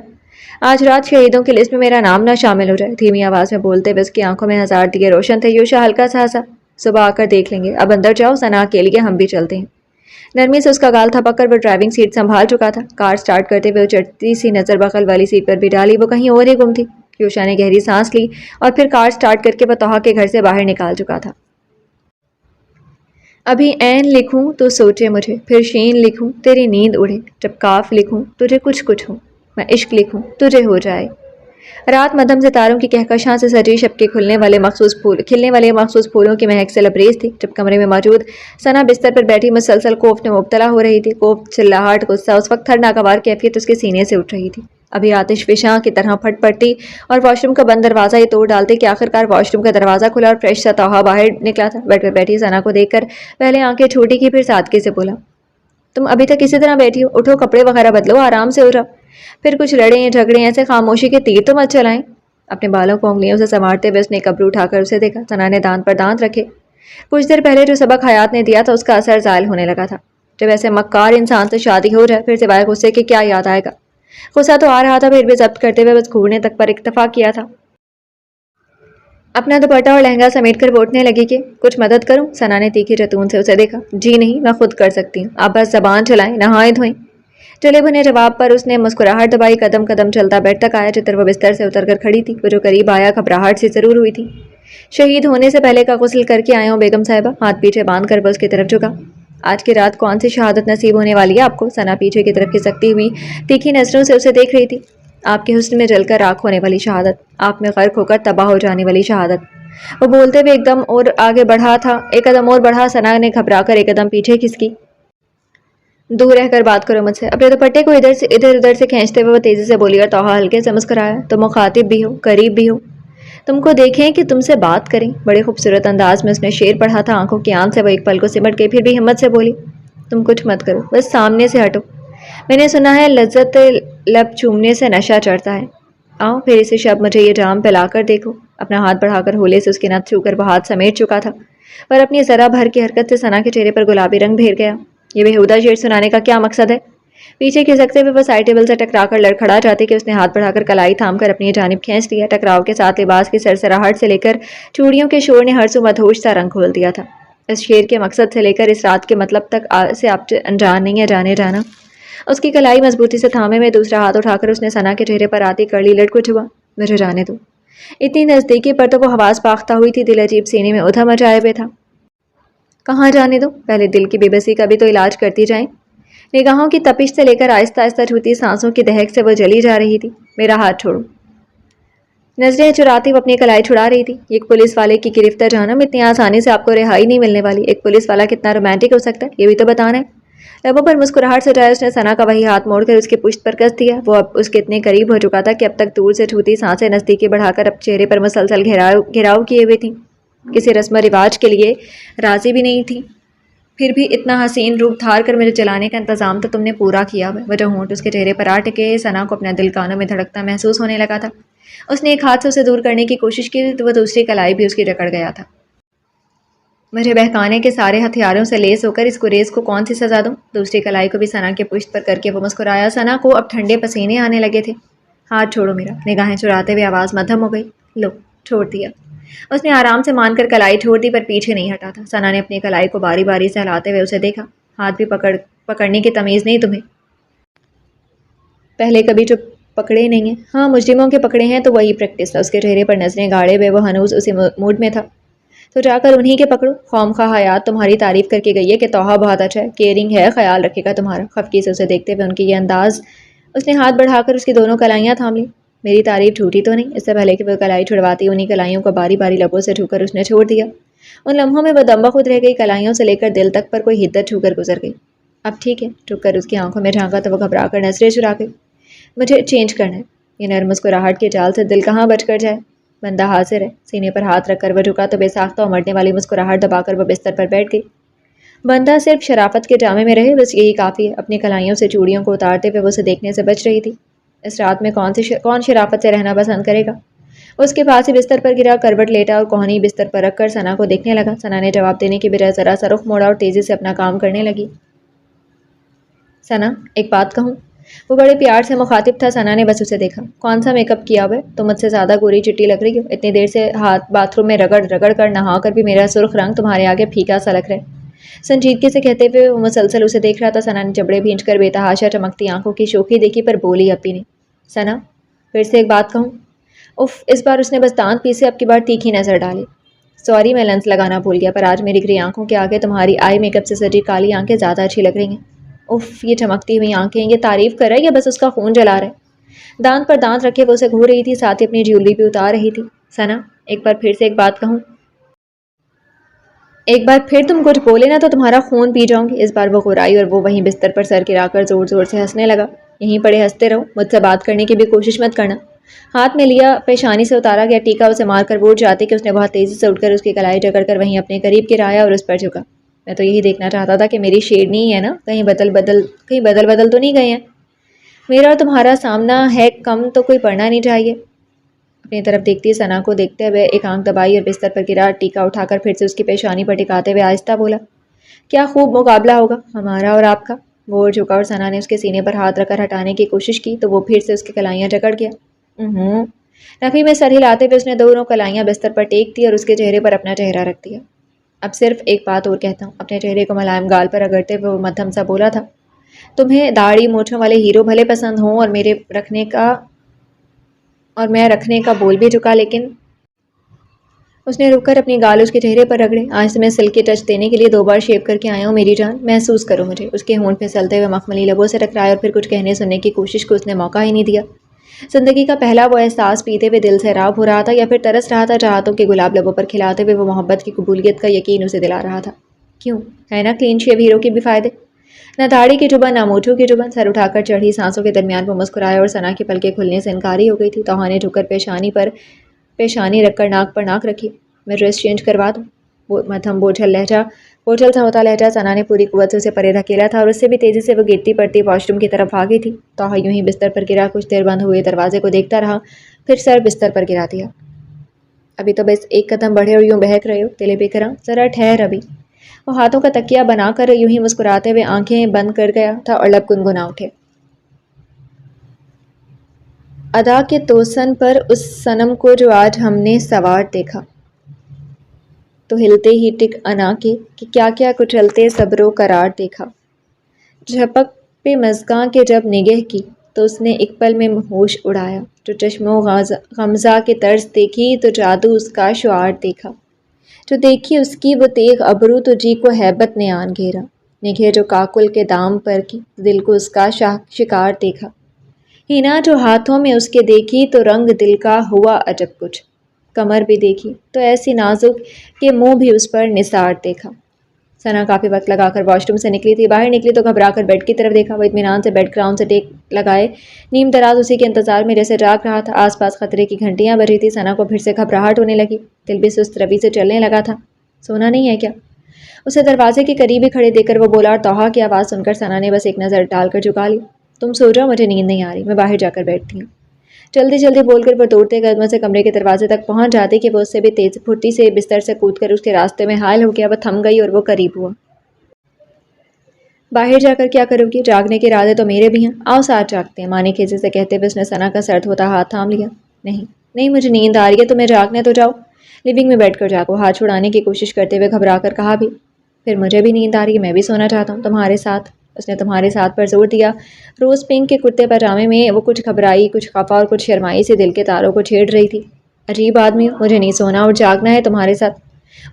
آج رات شہیدوں کی لسٹ میں میرا نام نہ شامل ہو جائے، دھیمی آواز میں بولتے ہوئے اس کی آنکھوں میں ہزار دیے روشن تھے۔ یوشا ہلکا سا ہنسا، صبح آ کر دیکھ لیں گے، اب اندر جاؤ، ثنا کے لیے ہم بھی چلتے ہیں۔ نرمی سے اس کا گال تھپک کر وہ ڈرائیونگ سیٹ سنبھال چکا تھا۔ کار سٹارٹ کرتے ہوئے وہ چڑھتی سی نظر بغل والی سیٹ پر بھی ڈالی، وہ کہیں اور ہی گم تھی۔ یوشا نے گہری سانس لی اور پھر کار سٹارٹ کر کے وہ توحا کے گھر سے باہر نکال چکا تھا۔ ابھی عین لکھوں تو سوچے مجھے، پھر شین لکھوں تیری نیند اڑے، جب کاف لکھوں تجھے کچھ کچھ ہو، میں عشق لکھوں تجھے ہو جائے۔ رات مدھم ستاروں کی کہکشاں سے سجی شب کے کھلنے والے مخصوص پھولوں کی مہک سے لبریز تھی۔ جب کمرے میں موجود ثنا بستر پر بیٹھی مسلسل کوفت میں مبتلا ہو رہی تھی۔ کوفت، چلاہٹ، غصہ، اس وقت ہر ناگوار کیفیت اس کے سینے سے اٹھ رہی تھی، ابھی آتش فشاں کی طرح پھٹ پڑتی اور واش روم کا بند دروازہ یہ توڑ ڈالتے کہ آخرکار واش روم کا دروازہ کھلا اور فریش سا توحا باہر نکلا تھا۔ بیڈ پر بیٹھی ثنا کو دیکھ کر پہلے آنکھیں چھوٹی کی، پھر سادگی سے بولا، تم ابھی تک اسی طرح بیٹھی ہو؟ اٹھو، کپڑے وغیرہ بدلو، آرام سے ہو جاؤ، پھر کچھ لڑیں جھگڑیں، ایسے خاموشی کے تیر تو مت چلائیں۔ اپنے بالوں کو انگلیوں سے سنوارتے ہوئے اس نے ایک ابرو اٹھا کر اسے دیکھا۔ ثنا نے دانت پر دانت رکھے۔ کچھ دیر پہلے جو سبق حیات نے دیا تھا اس کا اثر زائل ہونے لگا تھا۔ جب ایسے مکار انسان سے شادی ہو جائے، پھر سوائے غصے کے کیا یاد آئے گا؟ غصہ تو آ رہا تھا، پھر بھی ضبط کرتے ہوئے بس گھورنے تک پر اکتفا کیا تھا۔ اپنا دوپٹہ اور لہنگا سمیٹ کر وہ اٹھنے لگی کہ کچھ مدد کروں؟ ثنا نے تیکھی رتون سے اسے دیکھا۔ جی نہیں، میں خود کر سکتی ہوں، آپ بس زبان چلائیں، نہائیں دھوئیں۔ جلے بھنے جواب پر اس نے مسکراہٹ دبائی، قدم قدم چلتا بیڈ تک آیا جدھر وہ بستر سے اتر کر کھڑی تھی۔ وہ جو قریب آیا گھبراہٹ سی ضرور ہوئی تھی۔ شہید ہونے سے پہلے کا غسل کر کے آئے ہوں بیگم صاحبہ؟ ہاتھ پیچھے باندھ کر وہ اس کی طرف جھکا۔ آج کی رات کون سی شہادت نصیب ہونے والی ہے آپ کو؟ ثنا پیچھے کی طرف کھسکتی ہوئی تیکھی نظروں سے اسے دیکھ رہی تھی۔ آپ کے حسن میں جل کر راکھ ہونے والی شہادت، آپ میں غرق ہو کر تباہ ہو جانے والی شہادت۔ وہ بولتے ہوئے ایک قدم اور بڑھا۔ ثنا نے گھبرا کر ایک قدم پیچھے کھسکی۔ دور رہ کر بات کرو مجھ سے۔ اپنے دوپٹے کو ادھر ادھر سے کھینچتے ہوئے وہ تیزی سے بولی اور توحا ہلکے سے مسکرایا۔ تم مخاطب بھی ہو، قریب بھی ہو، تم کو دیکھیں کہ تم سے بات کریں۔ بڑے خوبصورت انداز میں اس نے شعر پڑھا تھا۔ آنکھوں کی آن سے وہ ایک پل کو سمٹ گئی، پھر بھی ہمت سے بولی، تم کچھ مت کرو، بس سامنے سے ہٹو۔ میں نے سنا ہے لذت لب چومنے سے نشہ چڑھتا ہے، آؤ پھر اسی شب مجھے یہ جام پلا کر دیکھو۔ اپنا ہاتھ بڑھا کر ہولے سے اس کی نت چھو کر وہ ہاتھ سمیٹ چکا تھا، پر اپنی ذرا بھر کی حرکت سے ثنا کے چہرے پر گلابی رنگ بھیر گیا۔ یہ بےہودہ شعر سنانے کا کیا مقصد ہے؟ پیچھے کھسکتے ہوئے وہ سائڈ ٹیبل سے ٹکرا کر لڑکھڑا جاتی کہ اس نے ہاتھ بڑھا کر کلائی تھام کر اپنی جانب کھینچ لیا۔ ٹکراؤ کے ساتھ لباس کی سرسراہٹ سے لے کر چوڑیوں کے شور نے ہر سو مدہوش سا رنگ کھول دیا تھا۔ اس شعر کے مقصد سے لے کر اس رات کے مطلب تک سے آپ انجان نہیں ہے جانے جانا۔ اس کی کلائی مضبوطی سے تھامے میں دوسرا ہاتھ اٹھا کر اس نے ثنا کے چہرے پر آتی کرڑی لٹ کو چھوا۔ مجھے جانے دو۔ اتنی نزدیکی پر تو وہ حواس باختہ ہوئی تھی، دل عجیب سینے میں ادھم مچائے ہوئے تھا۔ کہاں جانے دو؟ پہلے دل کی بے بسی کا بھی تو علاج کرتی جائیں۔ نگاہوں کی تپش سے لے کر آہستہ آہستہ چھوتی سانسوں کی دہک سے وہ جلی جا رہی تھی۔ میرا ہاتھ چھوڑو۔ نظریں چراتی وہ اپنی کلائی چھڑا رہی تھی۔ ایک پولیس والے کی گرفتہ جانم، اتنی آسانی سے آپ کو رہائی نہیں ملنے والی۔ ایک پولیس والا کتنا رومانٹک ہو سکتا ہے یہ بھی تو بتانا ہے۔ لبوں پر مسکراہٹ سجائے اس نے ثنا کا وہی ہاتھ موڑ کر اس کی پشت پر کس دیا۔ وہ اب اس کے اتنے قریب ہو چکا تھا کہ اب تک دور سے چھوتی سانسیں نزدیکی بڑھا کر اب چہرے پر مسلسل گھیراؤ کیے ہوئے تھیں، کسی رسم و رواج کے لیے راضی بھی نہیں تھی۔ پھر بھی اتنا حسین روپ دھار کر مجھے جلانے کا انتظام تو تم نے پورا کیا ہوا ہے۔ وہ جو ہونٹ اس کے چہرے پر آ ٹکے، ثنا کو اپنا دل کانوں میں دھڑکتا محسوس ہونے لگا تھا۔ اس نے ایک ہاتھ سے اسے دور کرنے کی کوشش کی تو وہ دوسری کلائی بھی اس کی جکڑ گیا تھا۔ مجھے بہکانے کے سارے ہتھیاروں سے لیس ہو کر اس گریز کو کون سی سزا دوں؟ دوسری کلائی کو بھی ثنا کے پشت پر کر کے وہ مسکرایا۔ ثنا کو اب ٹھنڈے پسینے آنے لگے تھے۔ ہاتھ چھوڑو میرا۔ نگاہیں چراتے ہوئے آواز مدھم ہو گئی۔ لو، چھوڑ دیا۔ اس نے آرام سے مان کر کلائی چھوڑ دی، پر پیچھے نہیں ہٹا تھا۔ ثنا نے اپنی کلائی کو باری باری سے ہلاتے ہوئے اسے دیکھا۔ ہاتھ بھی پکڑنے کی تمیز نہیں تمہیں؟ پہلے کبھی جو پکڑے نہیں ہیں؟ ہاں، مجرموں کے پکڑے ہیں تو وہی پریکٹس ہے۔ اس کے چہرے پر نظریں گاڑے ہوئے وہ ہنوز اسی موڈ میں تھا۔ تو جا کر انہی کے پکڑو. خواہ خواہ حیات تمہاری تعریف کر کے گئی ہے کہ توحا بہت اچھا ہے، کیئرنگ ہے، خیال رکھے گا تمہارا. خفگی سے اسے دیکھتے ہوئے ان کی یہ انداز. اس نے ہاتھ بڑھا کر اس کی دونوں کلائیاں تھام لی. میری تعریف جھوٹی تو نہیں؟ اس سے پہلے کہ وہ کلائی چھڑواتی انہی کلائیوں کو باری باری لبوں سے چھو کر اس نے چھوڑ دیا. ان لمحوں میں وہ دم بخود رہ گئی، کلائیوں سے لے کر دل تک پر کوئی حدت چھو کر گزر گئی. اب ٹھیک ہے. ٹک کر اس کی آنکھوں میں جھانکا تو وہ گھبرا کر نظریں چرا گئی. مجھے چینج کرنا ہے. یہ نرم مسکراہٹ کے جال سے دل کہاں بچ کر جائے. بندہ حاضر ہے. سینے پر ہاتھ رکھ کر وہ جھکا تو بے ساختہ اور مرنے والی مسکراہٹ دبا کر وہ بستر پر بیٹھ گئی. بندہ صرف شرافت کے جامے میں رہے، بس یہی کافی ہے. اپنی کلائیوں سے چوڑیوں کو اتارتے ہوئے وہ اسے دیکھنے سے بچ رہی تھی. اس رات میں کون شرافت سے رہنا پسند کرے گا. اس کے پاس ہی بستر پر گرا، کروٹ لیٹا اور کوہنی بستر پر رکھ کر ثنا کو دیکھنے لگا. ثنا نے جواب دینے کی بجائے ذرا سا رخ موڑا اور تیزی سے اپنا کام کرنے لگی. ثنا، ایک بات کہوں؟ وہ بڑے پیار سے مخاطب تھا. ثنا نے بس اسے دیکھا. کون سا میک اپ کیا ہوا ہے؟ تم مجھ سے زیادہ گوری چٹی لگ رہی ہو. اتنی دیر سے ہاتھ باتھ روم میں رگڑ رگڑ کر نہا کر بھی میرا سرخ رنگ تمہارے آگے پھیکا سا لگ رہا ہے. سنجیدگی سے کہتے ہوئے وہ مسلسل اسے دیکھ رہا تھا. ثنا نے جبڑے بھینچ کر بے تحاشا چمکتی آنکھوں کی شوخی دیکھی پر بولی اب بھی نہیں. ثنا، پھر سے ایک بات کہوں؟ اف، اس بار اس نے بس دانت پیسے اب کی بار تیکھی نظر ڈالی. سوری، میں لینس لگانا بھول گیا، پر آج میری گری آنکھوں کے آگے تمہاری آئی میک اپ سے سجی کالی آنکھیں زیادہ اچھی لگ رہی ہیں. اف، یہ چمکتی ہوئی آنکھیں، یہ تعریف کر رہا ہے یا بس اس کا خون جلا رہا ہے؟ دانت پر دانت رکھے وہ اسے گھور رہی تھی، ساتھ ہی اپنی جیولری بھی اتار رہی تھی. ثنا، ایک بار پھر سے ایک بات کہوں؟ ایک بار پھر تم کچھ بولے نا تو تمہارا خون پی جاؤں گی. اس بار وہ غرائی اور وہ وہیں بستر پر سر گرا کر زور زور سے ہنسنے لگا. یہیں پڑے ہنستے رہو، مجھ سے بات کرنے کی بھی کوشش مت کرنا. ہاتھ میں لیا پیشانی سے اتارا گیا ٹیکا اسے مار کر ووٹ جاتے کہ اس نے بہت تیزی سے اٹھ کر اس کی کلائی جکڑ کر وہیں اپنے قریب گرایا اور اس پر جھکا. میں تو یہی دیکھنا چاہتا تھا کہ میری شیرنی ہے نا، کہیں بدل تو نہیں گئے ہیں. میرا اور تمہارا سامنا ہے کم تو کوئی پڑھنا نہیں چاہیے. اپنی طرف دیکھتی ثنا کو دیکھتے ہوئے ایک آنکھ دبائی اور بستر پر گرا ٹیکا اٹھا کر پھر سے اس کی پیشانی پر ٹکاتے ہوئے آہستہ بولا. کیا خوب مقابلہ ہوگا ہمارا اور آپ کا. وہ جھکا اور ثنا نے اس کے سینے پر ہاتھ رکھ کر ہٹانے کی کوشش کی تو وہ پھر سے اس کی کلائیاں جکڑ گیا. نفی میں سر ہلاتے ہوئے اس نے دونوں کلائیاں بستر پر ٹیک دی اور اس کے چہرے پر اپنا چہرہ رکھ دیا. اب صرف ایک بات اور کہتا ہوں. اپنے چہرے کو ملائم گال پر رگڑتے ہوئے وہ مدھم سا بولا تھا. تمہیں داڑھی مونچھوں والے ہیرو بھلے پسند ہوں اور میں رکھنے کا بول بھی چکا، لیکن اس نے رک کر اپنی گال اس کے چہرے پر رگڑے. آج تمہیں سلک کے ٹچ دینے کے لیے 2 بار شیو کر کے آیا ہوں میری جان. محسوس کرو مجھے. اس کے ہونٹ پھسلتے ہوئے مخملی لبوں سے ٹکرائے اور پھر کچھ کہنے سننے کی کوشش کو اس نے موقع ہی نہیں دیا. زندگی کا پہلا وہ احساس پیتے ہوئے دل سے راب ہو رہا تھا یا پھر ترس رہا تھا چاہتوں کے گلاب لبوں پر کھلاتے ہوئے وہ محبت کی قبولیت کا یقین اسے دلا رہا تھا. کیوں ہے نا کلین شیو ہیرو کے بھی فائدے. نہ داڑھی کی چبھن نہ مونچھوں کی چبھن. سر اٹھا کر چڑھی سانسوں کے درمیان وہ مسکرایا اور ثنا کی پلکیں کھلنے سے انکاری ہو گئی تھی. توحا نے جھک کر پیشانی پر پیشانی رکھ کر ناک پر ناک رکھی. میں ڈریس چینج کروا دوں؟ وہ مدھم بوجھل سا ہوتا لہجہ ثنا نے پوری قوت سے اسے پرے دھکیلا تھا اور اس سے بھی تیزی سے وہ گرتی پڑتی واش روم کی طرف بھاگی تھی. توحا یوں ہی بستر پر گرا کچھ دیر بند ہوئے دروازے کو دیکھتا رہا، پھر سر بستر پر گرا دیا. ابھی تو بس ایک قدم بڑھے اور یوں بہک رہے ہو دل بکراں، ذرا ٹھہر ابھی. وہ ہاتھوں کا تکیہ بنا کر یوں ہی مسکراتے ہوئے آنکھیں بند کر گیا تھا اور لب گنگنا اٹھے. ادا کے توسن پر اس صنم کو جو آج ہم نے سوار دیکھا تو ہلتے ہی ٹک انا کے کہ کیا کیا کچلتے صبر و قرار دیکھا. جھپک پہ مژگاں کے جب نگہ کی تو اس نے ایک پل میں ہوش اڑایا. جو چشم و غمزہ کے طرز دیکھی تو جادو اس کا شعار دیکھا. جو دیکھی اس کی وہ تیغ ابرو تو جی کو ہیبت نے آن گھیرا. نگہ جو کاکل کے دام پر کی دل کو اس کا شکار دیکھا. ہینا جو ہاتھوں میں اس کے دیکھی تو رنگ دل کا ہوا عجب کچھ. کمر بھی دیکھی تو ایسی نازک کہ منہ بھی اس پر نثار دیکھا. ثنا کافی وقت لگا کر واش روم سے نکلی تھی. باہر نکلی تو گھبرا کر بیڈ کی طرف دیکھا. وہ اطمینان سے بیڈ گراؤنڈ سے ٹیک لگائے نیم دراز اسی کے انتظار میں جیسے جاگ رہا تھا. آس پاس خطرے کی گھنٹیاں بج رہی تھی. ثنا کو پھر سے گھبراہٹ ہونے لگی. دل بھی سست روی سے چلنے لگا تھا. سونا نہیں ہے کیا؟ اسے دروازے کے قریب ہی کھڑے دیکھ کر وہ بولا اور توحا کی آواز سن کر ثنا نے بس ایک نظر ڈال کر جھکا لی. تم سو جاؤ، مجھے نیند نہیں آ رہی، میں باہر جا کر بیٹھتی ہوں. جلدی جلدی بول کر وہ دوڑتے قدموں سے کمرے کے دروازے تک پہنچ جاتی کہ وہ اس سے بھی تیز پھرتی سے بستر سے کود کر اس کے راستے میں حائل ہو گیا. وہ تھم گئی اور وہ قریب ہوا. باہر جا کر کیا کرو گی؟ جاگنے کے ارادے تو میرے بھی ہیں، آؤ ساتھ جاگتے ہیں. ماں نے کھیزے سے کہتے ہوئے اس نے ثنا کا سرد ہوتا ہاتھ تھام لیا. نہیں مجھے نیند آ رہی ہے، تمہیں جاگنے تو جاؤ. لیونگ میں بیٹھ کر جاگو. ہاتھ چھڑانے کی کوشش کرتے ہوئے گھبرا کر کہا بھی. پھر مجھے بھی نیند آ رہی ہے، میں بھی سونا چاہتا ہوں تمہارے ساتھ. اس نے تمہارے ساتھ پر زور دیا. روز پنک کے کرتے پاجامے میں وہ کچھ گھبرائی، کچھ خفا اور کچھ شرمائی سے دل کے تاروں کو چھیڑ رہی تھی. عجیب آدمی ہو، مجھے نہیں سونا اور جاگنا ہے تمہارے ساتھ.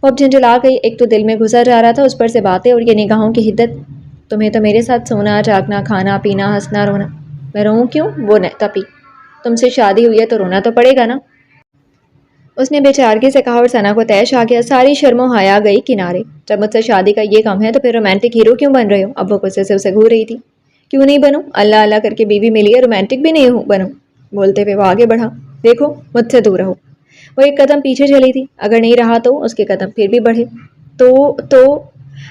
وہ اب جھنجھلا گئی، ایک تو دل میں گھسا جا رہا تھا، اس پر سے باتیں اور یہ نگاہوں کی حدت۔ تمہیں تو میرے ساتھ سونا جاگنا کھانا پینا ہنسنا رونا۔ میں روؤں کیوں؟ وہ تپی۔ تم سے شادی ہوئی ہے تو رونا تو پڑے گا نا، اس نے بے چارگی سے کہا اور ثنا کو طیش آ گیا، ساری شرم و حیا گئی کنارے۔ جب مجھ سے شادی کا یہ کم ہے تو پھر رومانٹک ہیرو کیوں بن رہے ہو؟ اب وہ غصے سے اسے گھور رہی تھی۔ کیوں نہیں بنوں؟ اللہ اللہ کر کے بیوی ملی ہے، رومانٹک بھی نہیں بنوں؟ بولتے ہوئے وہ آگے بڑھا۔ دیکھو مجھ سے دور رہو۔ وہ ایک قدم پیچھے چلی تھی، اگر نہیں رہا تو اس کے قدم پھر بھی بڑھے۔ تو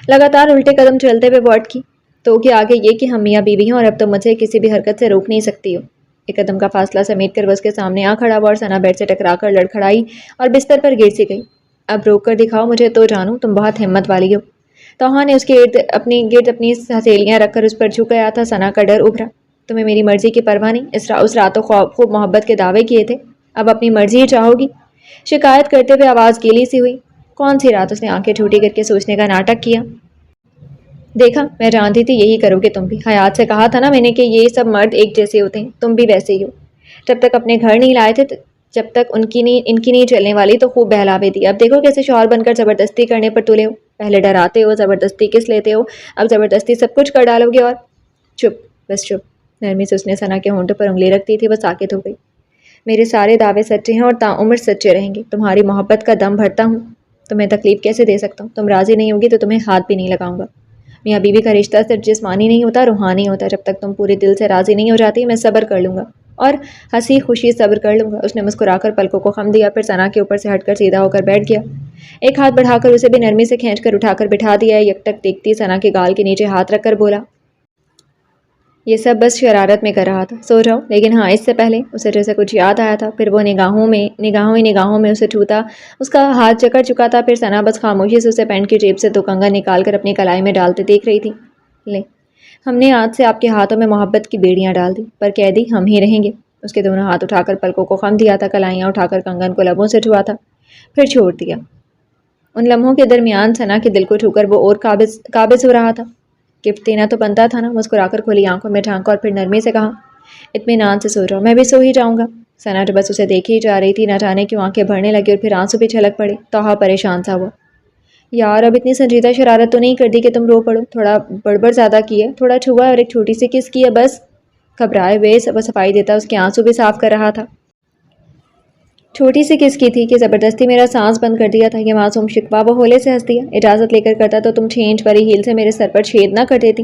لگاتار الٹے قدم چلتے ہوئے وہ اٹکی۔ تو کہ آگے یہ کہ ہم میاں بیوی ہیں اور اب تو مجھے کسی بھی حرکت سے روک نہیں سکتی ہو۔ ایک قدم کا فاصلہ سمیٹ کر وہ اس کے سامنے آ کھڑا ہوا اور ثنا بیڈ سے ٹکرا کر لڑکھڑائی اور بستر پر گر سی گئی۔ اب روک کر دکھاؤ مجھے تو جانوں تم بہت ہمت والی ہو۔ توہا نے اس کے گرد اپنی ہتھیلیاں رکھ کر اس پر جھک گیا تھا۔ ثنا کا ڈر ابھرا۔ تمہیں میری مرضی کی پرواہ نہیں؟ اس رات تو خوب محبت کے دعوے کیے تھے، اب اپنی مرضی ہی چاہو گی؟ شکایت کرتے ہوئے آواز گیلی سی ہوئی۔ کون سی رات؟ اس نے آنکھیں چھوٹی کر کے سوچنے کا ناٹک کیا۔ دیکھا میں جانتی تھی یہی کرو گے تم بھی، حیات سے کہا تھا نا میں نے کہ یہ سب مرد ایک جیسے ہوتے ہیں، تم بھی ویسے ہی ہو۔ جب تک اپنے گھر نہیں لائے تھے، جب تک ان کی نہیں چلنے والی تو خوب بہلاوے دی، اب دیکھو کیسے شوہر بن کر زبردستی کرنے پر تلے ہو۔ پہلے ڈراتے ہو، زبردستی کس لیتے ہو، اب زبردستی سب کچھ کر ڈالو گے۔ اور چپ بس چپ، نرمی سے اس نے ثنا کے ہونٹوں پر انگلی رکھتی تھی، وہ ساکت ہو گئی۔ میرے سارے دعوے سچے ہیں اور تعمر سچے رہیں گے، تمہاری محبت کا دم بھرتا ہوں، تمہیں تکلیف کیسے دے سکتا ہوں؟ تم راضی نہیں ہوگی تو تمہیں ہاتھ بھی نہیں لگاؤں گا۔ میاں بیوی کا رشتہ صرف جسمانی نہیں ہوتا، روحانی ہوتا ہے۔ جب تک تم پورے دل سے راضی نہیں ہو جاتی میں صبر کر لوں گا، اور ہنسی خوشی صبر کر لوں گا۔ اس نے مسکرا کر پلکوں کو خم دیا، پھر ثنا کے اوپر سے ہٹ کر سیدھا ہو کر بیٹھ گیا۔ ایک ہاتھ بڑھا کر اسے بھی نرمی سے کھینچ کر اٹھا کر بٹھا دیا۔ یکٹک دیکھتی ثنا کے گال کے نیچے ہاتھ رکھ کر بولا، یہ سب بس شرارت میں کر رہا تھا، سو جاؤ۔ لیکن ہاں اس سے پہلے اسے جیسے کچھ یاد آیا تھا، پھر وہ نگاہوں میں اسے چھوتا، اس کا ہاتھ جکڑ چکا تھا۔ پھر ثنا بس خاموشی سے اسے پینٹ کی جیب سے 2 کنگن نکال کر اپنی کلائی میں ڈالتے دیکھ رہی تھی۔ لے ہم نے آج سے آپ کے ہاتھوں میں محبت کی بیڑیاں ڈال دی، پر قیدی ہم ہی رہیں گے۔ اس کے دونوں ہاتھ اٹھا کر پلکوں کو خم دیا تھا، کلائیاں اٹھا کر کنگن کو لبوں سے چھوا تھا، پھر چھوڑ دیا۔ ان لمحوں کے درمیان ثنا کے دل کو چھو کر وہ اور قابض ہو رہا تھا۔ گفٹ دینا تو بنتا تھا نا۔ مسکرا کر کھلی آنکھوں میں جھانکا اور پھر نرمی سے کہا، اطمینان سے سو جاؤ، میں بھی سو ہی جاؤں گا۔ ثنا جو بس اسے دیکھی ہی جا رہی تھی، نہ جانے کیوں آنکھیں بھرنے لگی اور پھر آنسو بھی چھلک پڑے۔ توہا پریشان سا ہوا، یار اب اتنی سنجیدہ شرارت تو نہیں کر دی کہ تم رو پڑو، تھوڑا بڑبڑ زیادہ کی ہے، تھوڑا چھوا ہے اور ایک چھوٹی سی کس کی ہے بس۔ گھبرائے ہوئے وہ صفائی دیتا اس کے آنسو بھی صاف کر رہا تھا۔ چھوٹی سی کس کی تھی کہ زبردستی میرا سانس بند کر دیا تھا؟ یہ معصوم شکوہ وہ ہولے سے ہنس دیا۔ اجازت لے کر کرتا تو تم چھینچ بری ہیل سے میرے سر پر چھید نہ کر دیتی۔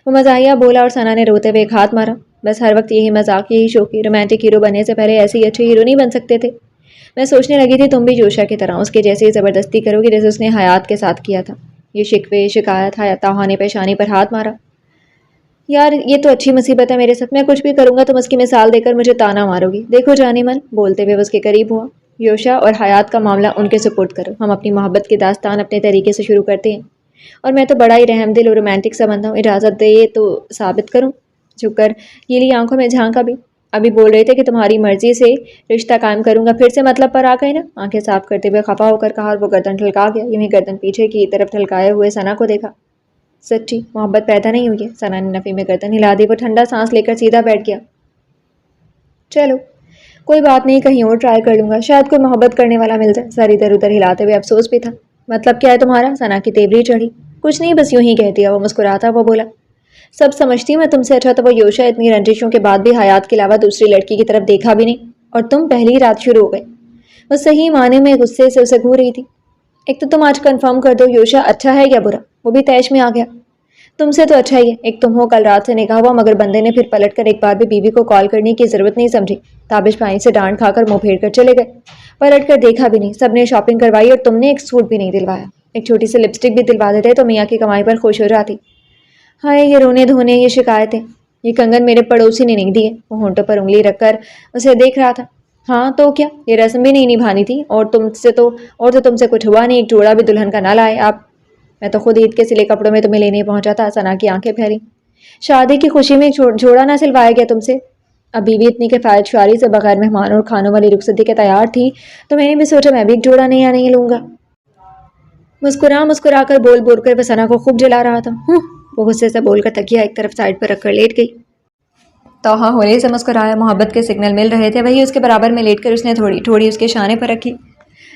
وہ مزاحیہ بولا اور ثنا نے روتے ہوئے ایک ہاتھ مارا۔ بس ہر وقت یہی مذاق، یہی شوخی، رومانٹک ہیرو بننے سے پہلے ایسے ہی اچھے ہیرو نہیں بن سکتے تھے؟ میں سوچنے لگی تھی تم بھی جوشا کی طرح اس کے جیسے ہی زبردستی کرو گی جیسے اس نے حیات کے ساتھ کیا تھا۔ یہ شکوے شکایت، توہا نے پیشانی پر ہاتھ مارا۔ یار یہ تو اچھی مصیبت ہے میرے ساتھ، میں کچھ بھی کروں گا تم اس کی مثال دے کر مجھے تانا مارو گی۔ دیکھو جانی من، بولتے ہوئے اس کے قریب ہوا، یوشا اور حیات کا معاملہ ان کے سپرد کرو، ہم اپنی محبت کی داستان اپنے طریقے سے شروع کرتے ہیں، اور میں تو بڑا ہی رحم دل اور رومانٹک سا بندہ ہوں، اجازت دے تو ثابت کروں۔ جھک کر گیلی آنکھوں میں جھانکا بھی، ابھی بول رہے تھے کہ تمہاری مرضی سے رشتہ قائم کروں گا، پھر سے مطلب پر آ گئے نا؟ آنکھیں صاف کرتے ہوئے خفا ہو کر کہا اور وہ گردن ڈھلکا گیا۔ یوں ہی گردن پیچھے کی طرف ڈھلکائے ہوئے ثنا کو دیکھا۔ سچی محبت پیدا نہیں ہوئی ہے؟ ثنا نے نفی میں گردن ہلا دی۔ وہ ٹھنڈا سانس لے کر سیدھا بیٹھ گیا۔ چلو کوئی بات نہیں، کہیں اور ٹرائی کر لوں گا، شاید کوئی محبت کرنے والا مل جائے۔ سر ادھر ادھر ہلاتے ہوئے افسوس بھی تھا۔ مطلب کیا ہے تمہارا؟ ثنا کی تیوری چڑھی۔ کچھ نہیں، بس یوں ہی کہہ دیا۔ وہ مسکراتا وہ بولا، سب سمجھتی میں تم سے اچھا تو وہ یوشا اتنی رنجشوں کے بعد بھی حیات کے علاوہ دوسری لڑکی کی طرف دیکھا بھی نہیں، اور تم پہلی رات شروع ہو گئے۔ وہ صحیح معنی میں غصے سے اسے گھور رہی تھی۔ ایک تو تم آج کنفرم کر دو یوشا اچھا ہے یا برا؟ وہ بھی تیش میں آ گیا۔ تم سے تو اچھا ہی ہے، ایک تم ہو، کل رات سے نکاح ہوا، مگر بندے نے پھر پلٹ کر ایک بار بھی بیوی کو کال کرنے کی ضرورت نہیں سمجھی، تابش بھائی سے ڈانٹ کھا کر منہ پھیر کر چلے گئے، پلٹ کر دیکھا بھی نہیں۔ سب نے شاپنگ کروائی اور تم نے ایک سوٹ بھی نہیں دلوایا، ایک چھوٹی سی لپسٹک بھی دلوا دیتے تو میاں کی کمائی پر خوش ہو جاتی۔ ہائے یہ رونے دھونے، یہ شکایتیں، یہ کنگن میرے پڑوسی نے نہیں دیے۔ وہ ہونٹوں پر انگلی رکھ کر اسے دیکھ رہا تھا۔ ہاں تو کیا، یہ رسم بھی نہیں نبھانی تھی، اور تو تم سے کچھ ہوا نہیں، ایک جوڑا بھی دلہن کا نہ لائے آپ۔ میں تو خود عید کے سلے کپڑوں میں تمہیں لینے پہنچا تھا۔ ثنا کی آنکھیں پھیلی۔ شادی کی خوشی میں جوڑا نہ سلوایا گیا تم سے؟ اب بیوی اتنی کفایت شعاری سے بغیر مہمانوں اور کھانوں والی رخصتی کے تیار تھی تو میں نے بھی سوچا میں بھی ایک جوڑا نیا نہیں لوں گا۔ مسکرا کر بول کر وہ ثنا کو خوب جلا رہا تھا۔ وہ غصے سے بول کر تکیہ ایک طرف سائڈ پر رکھ کر لیٹ گئی۔ توہا ہولے سے مسکرایا، محبت کے سگنل مل رہے تھے، وہی اس کے برابر میں لیٹ کر اس نے تھوڑی اس کے شانے پر رکھی۔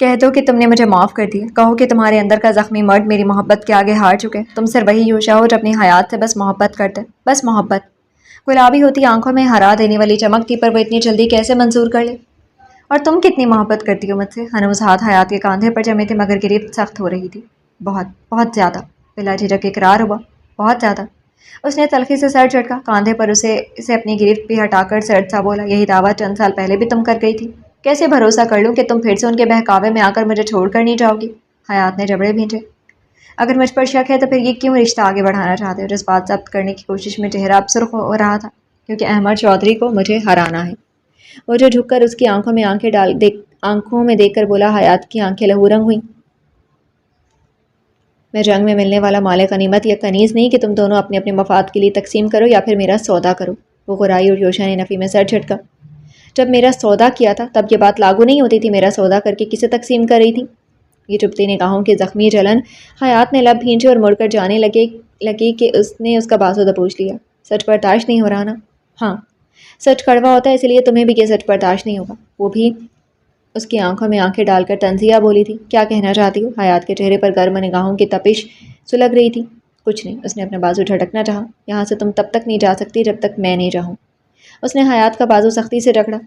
کہہ دو کہ تم نے مجھے معاف کر دیا، کہو کہ تمہارے اندر کا زخمی مرد میری محبت کے آگے ہار چکے، تم صرف وہی یوشا ہو جو اپنی حیات سے بس محبت کرتے، بس محبت۔ گلابی ہوتی آنکھوں میں ہرا دینے والی چمک تھی، پر وہ اتنی جلدی کیسے منظور کر لے؟ اور تم کتنی محبت کرتی ہو مجھ سے؟ ہنوز ہاتھ حیات کے کاندھے پر جمے تھے مگر گریفت سخت ہو رہی تھی۔ بہت بہت زیادہ، بلا جھجک اقرار ہوا، بہت زیادہ۔ اس نے تلخی سے سر جھٹکا، کاندھے پر اسے اپنی گرفت بھی ہٹا کر سرد سا بولا، یہی دعویٰ چند سال پہلے بھی تم کر گئی تھی، کیسے بھروسہ کر لوں کہ تم پھر سے ان کے بہکاوے میں آ کر مجھے چھوڑ کر نہیں جاؤ گی؟ حیات نے جبڑے بھینچے۔ اگر مجھ پر شک ہے تو پھر یہ کیوں رشتہ آگے بڑھانا چاہتے ہو؟ جذبات ضبط کرنے کی کوشش میں چہرہ اب سرخ ہو رہا تھا، کیونکہ احمد چودھری کو مجھے ہرانا ہے۔ وہ جو جھک کر اس کی آنکھوں میں آنکھوں میں دیکھ کر بولا، حیات کی آنکھیں لہو رنگ ہوئیں۔ میں جنگ میں ملنے والا مال غنیمت یا کنیز نہیں کہ تم دونوں اپنے اپنے مفاد کے لیے تقسیم کرو یا پھر میرا سودا کرو۔ وہ غرائی اور یوشا نے نفی میں سر جھٹکا۔ جب میرا سودا کیا تھا تب یہ بات لاگو نہیں ہوتی تھی، میرا سودا کر کے کسے تقسیم کر رہی تھی؟ یہ چپتی نگاہوں کی زخمی جلن۔ حیات نے لب بھینچے اور مڑ کر جانے لگی کہ اس نے اس کا بازو دبوچ لیا۔ سچ برداشت نہیں ہو رہا نا؟ ہاں، سچ کڑوا ہوتا ہے، اس لیے تمہیں بھی یہ سچ برداشت نہیں ہوگا۔ وہ بھی اس کی آنکھوں میں آنکھیں ڈال کر تنزیہ بولی تھی، کیا کہنا چاہتی ہو؟ حیات کے چہرے پر گرم نگاہوں کی تپش سلگ رہی تھی۔ کچھ نہیں، اس نے اپنا بازو جھٹکنا چاہا، یہاں سے تم تب تک نہیں جا سکتی جب تک میں نہیں چاہوں۔ اس نے حیات کا بازو سختی سے جکڑا۔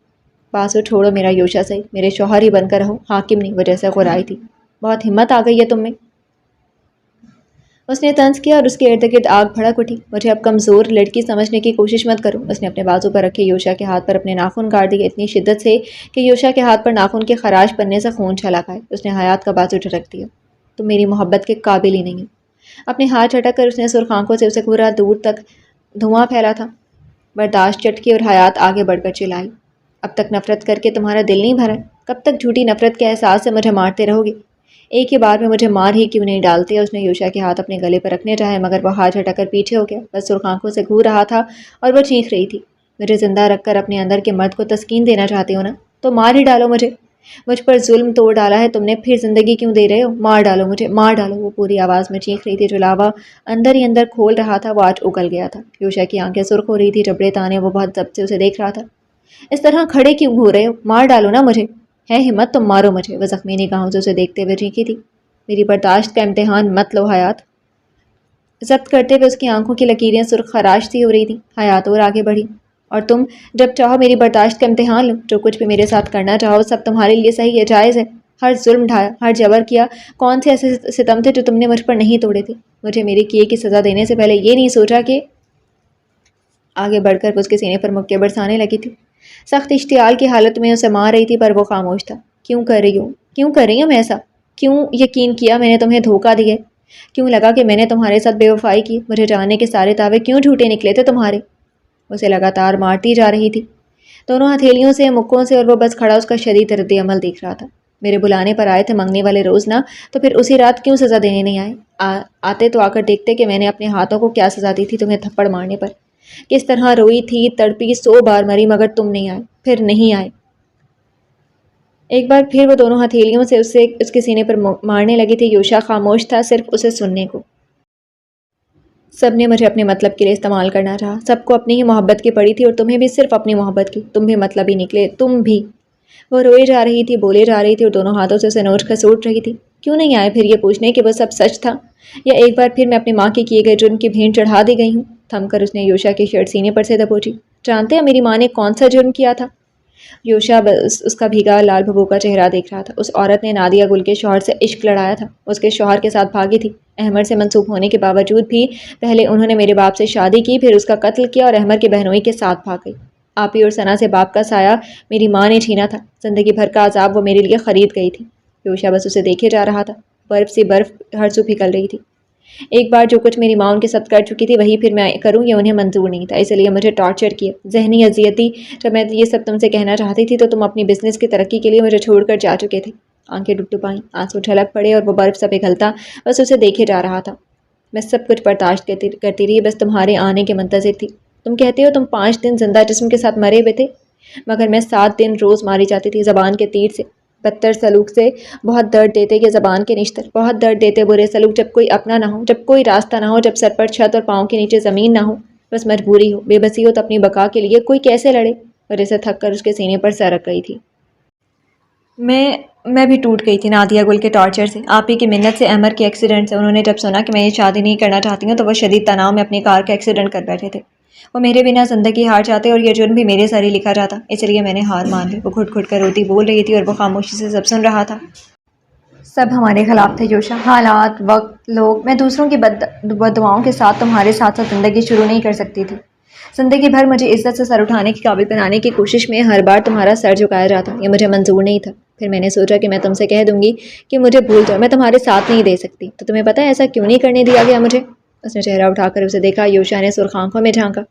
بازو چھوڑو میرا یوشا صحیح، میرے شوہر ہی بن کر رہو، حاکم نہیں۔ وہ جیسے غرائی تھی، بہت ہمت آ گئی ہے تم میں۔ اس نے طنز کیا اور اس کے ارد گرد آگ بھڑک اٹھی۔ مجھے اب کمزور لڑکی سمجھنے کی کوشش مت کرو۔ اس نے اپنے بازو پر رکھے یوشا کے ہاتھ پر اپنے ناخن گاڑ دیے اتنی شدت سے کہ یوشا کے ہاتھ پر ناخن کے خراش بننے سے خون چھلک آئے۔ اس نے حیات کا بازو جھٹک دیا، تم میری محبت کے قابل ہی نہیں ہو۔ اپنے ہاتھ جھٹک کر اس نے سرخ آنکھوں سے اسے پورا دور تک دھواں پھیلا تھا برداشت چٹکی، اور حیات آگے بڑھ کر چلائی، اب تک نفرت کر کے تمہارا دل نہیں بھرا؟ کب تک جھوٹی نفرت کے احساس سے مجھے مارتے رہو گے؟ ایک ہی بار میں مجھے مار ہی کیوں نہیں ڈالتے؟ اس نے یوشا کے ہاتھ اپنے گلے پر رکھنے چاہے مگر وہ ہاتھ جھٹک کر پیچھے ہو گیا، بس سرخ آنکھوں سے گھور رہا تھا اور وہ چیخ رہی تھی، مجھے زندہ رکھ کر اپنے اندر کے مرد کو تسکین دینا چاہتے ہو نا؟ تو مار ہی ڈالو مجھے، مجھ پر ظلم توڑ ڈالا ہے تم نے، پھر زندگی کیوں دے رہے ہو؟ مار ڈالو مجھے، مار ڈالو۔ وہ پوری آواز میں چیخ رہی تھی، جو لاوا اندر ہی اندر کھول رہا تھا وہ آج اگل گیا تھا۔ یوشا کی آنکھیں سرخ ہو رہی تھی، جبڑے تانے، وہ بہت ضبط سے اسے دیکھ رہا تھا۔ اس طرح کھڑے کیوں گھور رہے ہو؟ مار ڈالو نا مجھے، ہے ہمت تو مارو مجھے۔ وہ زخمی نگاہوں سے اسے دیکھتے ہوئے چیخی تھی، میری برداشت کا امتحان مت لو حیات۔ ضبط کرتے ہوئے اس کی آنکھوں کی لکیریں سرخ خراش سی ہو رہی تھیں۔ حیات اور آگے بڑھی، اور تم جب چاہو میری برداشت کا امتحان لو، جو کچھ بھی میرے ساتھ کرنا چاہو سب تمہارے لیے صحیح ہے، جائز ہے۔ ہر ظلم ڈھایا، ہر جبر کیا، کون سے ایسے ستم تھے جو تم نے مجھ پر نہیں توڑے تھے؟ مجھے میرے کیے کی سزا دینے سے پہلے یہ نہیں سوچا کہ… آگے بڑھ کر اس کے سینے پر مکے برسانے لگی تھی، سخت اشتعال کی حالت میں اسے مار رہی تھی، پر وہ خاموش تھا۔ کیوں کر رہی ہوں میں ایسا؟ کیوں یقین کیا میں نے تمہیں دھوکہ دیا؟ کیوں لگا کہ میں نے تمہارے ساتھ بے وفائی کی؟ مجھے جاننے کے سارے دعوے کیوں جھوٹے نکلے تھے تمہارے؟ اسے لگاتار مارتی جا رہی تھی، دونوں ہتھیلیوں سے، مکوں سے، اور وہ بس کھڑا اس کا شدید رد عمل دیکھ رہا تھا۔ میرے بلانے پر آئے تھے منگنے والے روز نا، تو پھر اسی رات کیوں سزا دینے نہیں آئے؟ آتے تو آ کر دیکھتے کہ میں نے اپنے ہاتھوں کو کیا سزا دی تھی تمہیں تھپڑ مارنے پر، کس طرح روئی تھی، تڑپی، 100 بار مری، مگر تم نہیں آئے، پھر نہیں آئے۔ ایک بار پھر وہ دونوں ہتھیلیوں سے اس کے سینے پر مارنے لگی تھی۔ یوشا خاموش تھا، صرف اسے سننے کو۔ سب نے مجھے اپنے مطلب کے لیے استعمال کرنا چاہا، سب کو اپنی ہی محبت کی پڑی تھی، اور تمہیں بھی صرف اپنی محبت کی، تم بھی مطلب ہی نکلے، تم بھی۔ وہ روئے جا رہی تھی، بولے جا رہی تھی، اور دونوں ہاتھوں سے اسے نوچ کھسوٹ رہی تھی۔ کیوں نہیں آئے پھر یہ پوچھنے کہ وہ سب سچ تھا، یا ایک بار پھر میں اپنی ماں کے کیے گئے جرم کی بھینٹ چڑھا دی گئی ہوں؟ تھم کر اس نے یوشا کی شرٹ سینے پر سے دبوچی۔ جانتے ہیں میری ماں نے کون سا جرم کیا تھا؟ یوشا بس اس کا بھیگا لال بھبو کا چہرہ دیکھ رہا تھا۔ اس عورت نے نادیہ گل کے شوہر سے عشق لڑایا تھا، اس کے شوہر کے ساتھ بھاگی تھی، احمد سے منسوب ہونے کے باوجود بھی۔ پہلے انہوں نے میرے باپ سے شادی کی، پھر اس کا قتل کیا، اور احمد کے بہنوئی کے ساتھ بھاگ گئی۔ آپی اور ثنا سے باپ کا سایہ میری ماں نے چھینا تھا، زندگی بھر کا عذاب وہ میرے لیے خرید گئی تھی۔ یوشا بس اسے دیکھے جا رہا تھا، برف سی برف ہر سو پگھل رہی تھی۔ ایک بار جو کچھ میری ماں ان کے ساتھ کر چکی تھی وہی پھر میں کروں، یہ انہیں منظور نہیں تھا، اس لیے مجھے ٹارچر کیا، ذہنی اذیت دی۔ جب میں یہ سب تم سے کہنا چاہتی تھی تو تم اپنی بزنس کی ترقی کے لیے مجھے چھوڑ کر جا چکے تھے۔ آنکھیں ڈبڈبائیں، آنسو جھلک پڑے، اور وہ برف سا پگھلتا بس اسے دیکھے جا رہا تھا۔ میں سب کچھ برداشت کرتی رہی، بس تمہارے آنے کے منتظر تھی۔ تم کہتے ہو تم 5 دن زندہ جسم کے ساتھ مرے ہوئے تھے، مگر میں 7 دن روز ماری جاتی تھی زبان کے تیر سے، بدتر سلوک سے۔ بہت درد دیتے یہ زبان کے نشتر، بہت درد دیتے برے سلوک، جب کوئی اپنا نہ ہو، جب کوئی راستہ نہ ہو، جب سر پر چھت اور پاؤں کے نیچے زمین نہ ہو، بس مجبوری ہو، بے بسی ہو، تو اپنی بقا کے لیے کوئی کیسے لڑے؟ اور اسے تھک کر اس کے سینے پر سر رکھ گئی تھی۔ میں بھی ٹوٹ گئی تھی نادیہ گل کے ٹارچر سے، آپ ہی کی منت سے، احمد کے ایکسیڈنٹ سے۔ انہوں نے جب سنا کہ میں یہ شادی نہیں کرنا چاہتی ہوں تو وہ شدید تناؤ میں اپنی کار کا ایکسیڈنٹ کر بیٹھے تھے۔ وہ میرے بنا زندگی ہار جاتے اور یہ جرم بھی میرے سر ہی لکھا جاتا، اس لیے میں نے ہار مان لی۔ وہ گھٹ گھٹ کر روتی بول رہی تھی اور وہ خاموشی سے سب سن رہا تھا۔ سب ہمارے خلاف تھے یوشا، حالات، وقت، لوگ۔ میں دوسروں کی بد دعاؤں کے ساتھ تمہارے ساتھ ساتھ زندگی شروع نہیں کر سکتی تھی۔ زندگی بھر مجھے عزت سے سر اٹھانے کے قابل بنانے کی کوشش میں ہر بار تمہارا سر جھکایا جاتا، یہ مجھے منظور نہیں تھا۔ پھر میں نے سوچا کہ میں تم سے کہہ دوں گی کہ مجھے بھول جاؤ، میں تمہارے ساتھ نہیں دے سکتی۔ تو تمہیں پتہ ہے ایسا کیوں نہیں کرنے دیا گیا مجھے؟ اس نے چہرہ اٹھا کر اسے دیکھا۔ یوشا نے سرخ آنکھوں میں جھانکا۔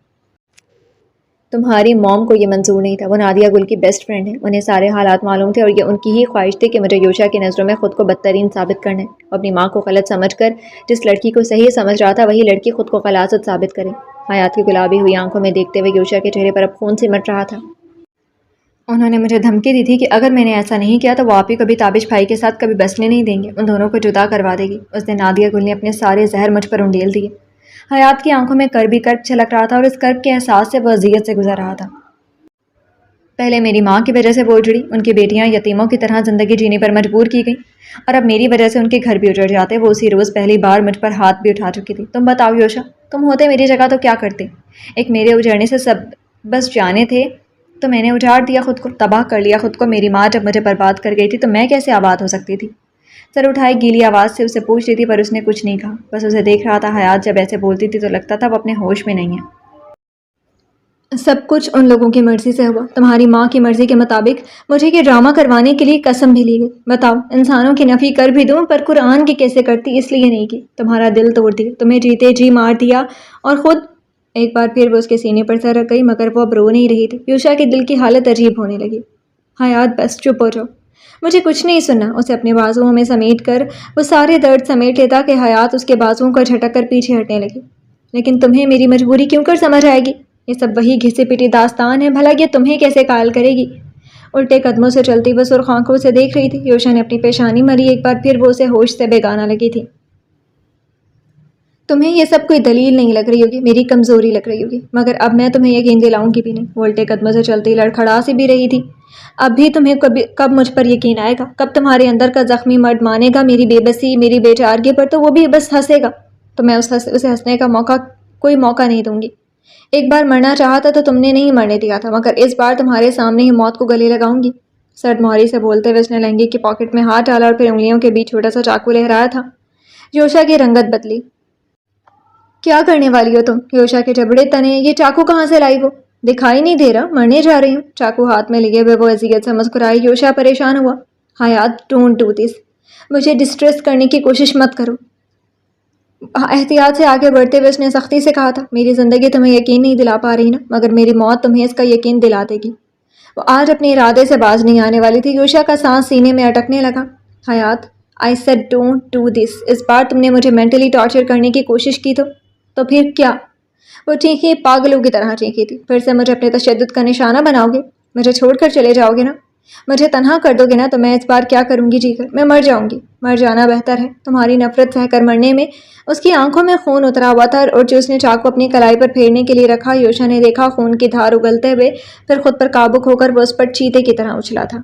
تمہاری موم کو یہ منظور نہیں تھا، وہ نادیہ گل کی بیسٹ فرینڈ ہے، انہیں سارے حالات معلوم تھے اور یہ ان کی ہی خواہش تھی کہ مجھے یوشا کی نظروں میں خود کو بدترین ثابت کرنا ہے۔ وہ اپنی ماں کو غلط سمجھ کر جس لڑکی کو صحیح سمجھ رہا تھا وہی لڑکی خود کو غلاظت ثابت کرے۔ حیات کی گلابی ہوئی آنکھوں میں دیکھتے ہوئے یوشا کے چہرے پر اب خون سمٹ رہا تھا۔ انہوں نے مجھے دھمکی دی تھی کہ اگر میں نے ایسا نہیں کیا تو وہ آپ ہی کبھی تابش بھائی کے ساتھ کبھی بسنے نہیں دیں گے، ان دونوں کو جدا کروا دے گی۔ اس دن نادیہ گل نے اپنے سارے زہر مجھ پر انڈیل دیے۔ حیات کی آنکھوں میں کرب ہی کرب چھلک رہا تھا اور اس کرب کے احساس سے وہ اذیت سے گزر رہا تھا۔ پہلے میری ماں کی وجہ سے وہ اجڑی، ان کی بیٹیاں یتیموں کی طرح زندگی جینے پر مجبور کی گئیں، اور اب میری وجہ سے ان کے گھر بھی اجڑ جاتے۔ وہ اسی روز پہلی بار مجھ پر ہاتھ بھی اٹھا چکی تھی۔ تم بتاؤ یوشا، تم ہوتے میری جگہ تو کیا کرتے؟ ایک میرے اجڑنے سے سب بس جانے تھے تو میں نے اجاڑ دیا خود کو، تباہ کر لیا خود کو۔ میری ماں جب مجھے برباد کر گئی تھی تو میں کیسے آباد ہو سکتی تھی؟ سر اٹھائے گیلی آواز سے اسے پوچھ رہی تھی پر اس نے کچھ نہیں کہا، بس اسے دیکھ رہا تھا۔ حیات جب ایسے بولتی تھی تو لگتا تھا وہ اپنے ہوش میں نہیں ہے۔ سب کچھ ان لوگوں کی مرضی سے ہوا، تمہاری ماں کی مرضی کے مطابق۔ مجھے یہ ڈرامہ کروانے کے لیے قسم بھی لی گئی۔ بتاؤ، انسانوں کی نفی کر بھی دوں پر قرآن کی کیسے کرتی؟ اس لیے نہیں کی۔ تمہارا دل توڑ دیا، تمہیں جیتے جی مار دیا، اور خود ایک بار پھر وہ اس کے سینے پر سر رکھ گئی، مگر وہ اب رو نہیں رہی تھی۔ یوشا کے دل کی حالت عجیب ہونے لگی۔ حیات بس چپ ہو جاؤ، مجھے کچھ نہیں سننا۔ اسے اپنے بازوؤں میں سمیٹ کر وہ سارے درد سمیٹ لیتا کہ حیات اس کے بازوؤں کو جھٹک کر پیچھے ہٹنے لگی۔ لیکن تمہیں میری مجبوری کیوں کر سمجھ آئے گی؟ یہ سب وہی گھسی پٹی داستان ہے، بھلا یہ تمہیں کیسے قائل کرے گی؟ الٹے قدموں سے چلتی وہ سرخ آنکھوں سے دیکھ رہی تھی۔ یوشا نے اپنی پیشانی ملی، ایک بار پھر وہ اسے ہوش سے بےگانا لگی تھی۔ تمہیں یہ سب کوئی دلیل نہیں لگ رہی ہوگی، میری کمزوری لگ رہی ہوگی، مگر اب میں تمہیں یقین دلاؤں گی بھی نہیں۔ وہ الٹے قدموں سے چلتی لڑکھڑا سی بھی رہی تھی۔ اب بھی تمہیں کب مجھ پر یقین آئے گا؟ کب تمہارے اندر کا زخمی مرد مانے گا میری بے بسی، میری بے چارگی پر؟ تو وہ بھی بس ہنسے گا، تو میں اسے ہنسنے کا کوئی موقع نہیں دوں گی۔ ایک بار مرنا چاہا تھا تو تم نے نہیں مرنے دیا تھا، مگر اس بار تمہارے سامنے ہی موت کو گلے لگاؤں گی۔ سرد مہری سے بولتے ہوئے اس نے لہنگے کی پاکٹ میں ہاتھ ڈالا اور پھر انگلیوں کے بیچ چھوٹا سا چاقو لہرایا تھا۔ یوشا کی رنگت بدلی۔ کیا کرنے والی ہو تم؟ یوشا کے جبڑے تنے، یہ چاقو کہاں سے لائی؟ وہ دکھائی نہیں دے رہا، مرنے جا رہی ہوں۔ چاقو ہاتھ میں لیے ہوئے وہ اذیت سے مسکرائی۔ یوشا پریشان ہوا۔ حیات، ڈونٹ ڈو دس، مجھے ڈسٹریس کرنے کی کوشش مت کرو۔ احتیاط سے آگے بڑھتے ہوئے اس نے سختی سے کہا تھا، میری زندگی تمہیں یقین نہیں دلا پا رہی نا، مگر میری موت تمہیں اس کا یقین دلا دے گی۔ وہ آج اپنے ارادے سے باز نہیں آنے والی تھی۔ یوشا کا سانس سینے میں اٹکنے لگا۔ Hayat, I said don't do this, اس بار تم نے مجھے مینٹلی ٹارچر کرنے کی کوشش کی تو پھر کیا؟ وہ چیخی پاگلوں کی طرح چیخی تھی۔ پھر سے مجھے اپنے تشدد کا نشانہ بناؤ گے؟ مجھے چھوڑ کر چلے جاؤ گے نا؟ مجھے تنہا کر دو گے نا؟ تو میں اس بار کیا کروں گی جی کر؟ میں مر جاؤں گی۔ مر جانا بہتر ہے تمہاری نفرت سہ کر مرنے میں۔ اس کی آنکھوں میں خون اترا ہوا تھا اور جو اس نے چاقو اپنی کلائی پر پھیرنے کے لیے رکھا، یوشا نے دیکھا خون کی دھار اگلتے ہوئے، پھر خود پر قابو کھو کر وہ اس پر چیتے کی طرح اچھلا تھا۔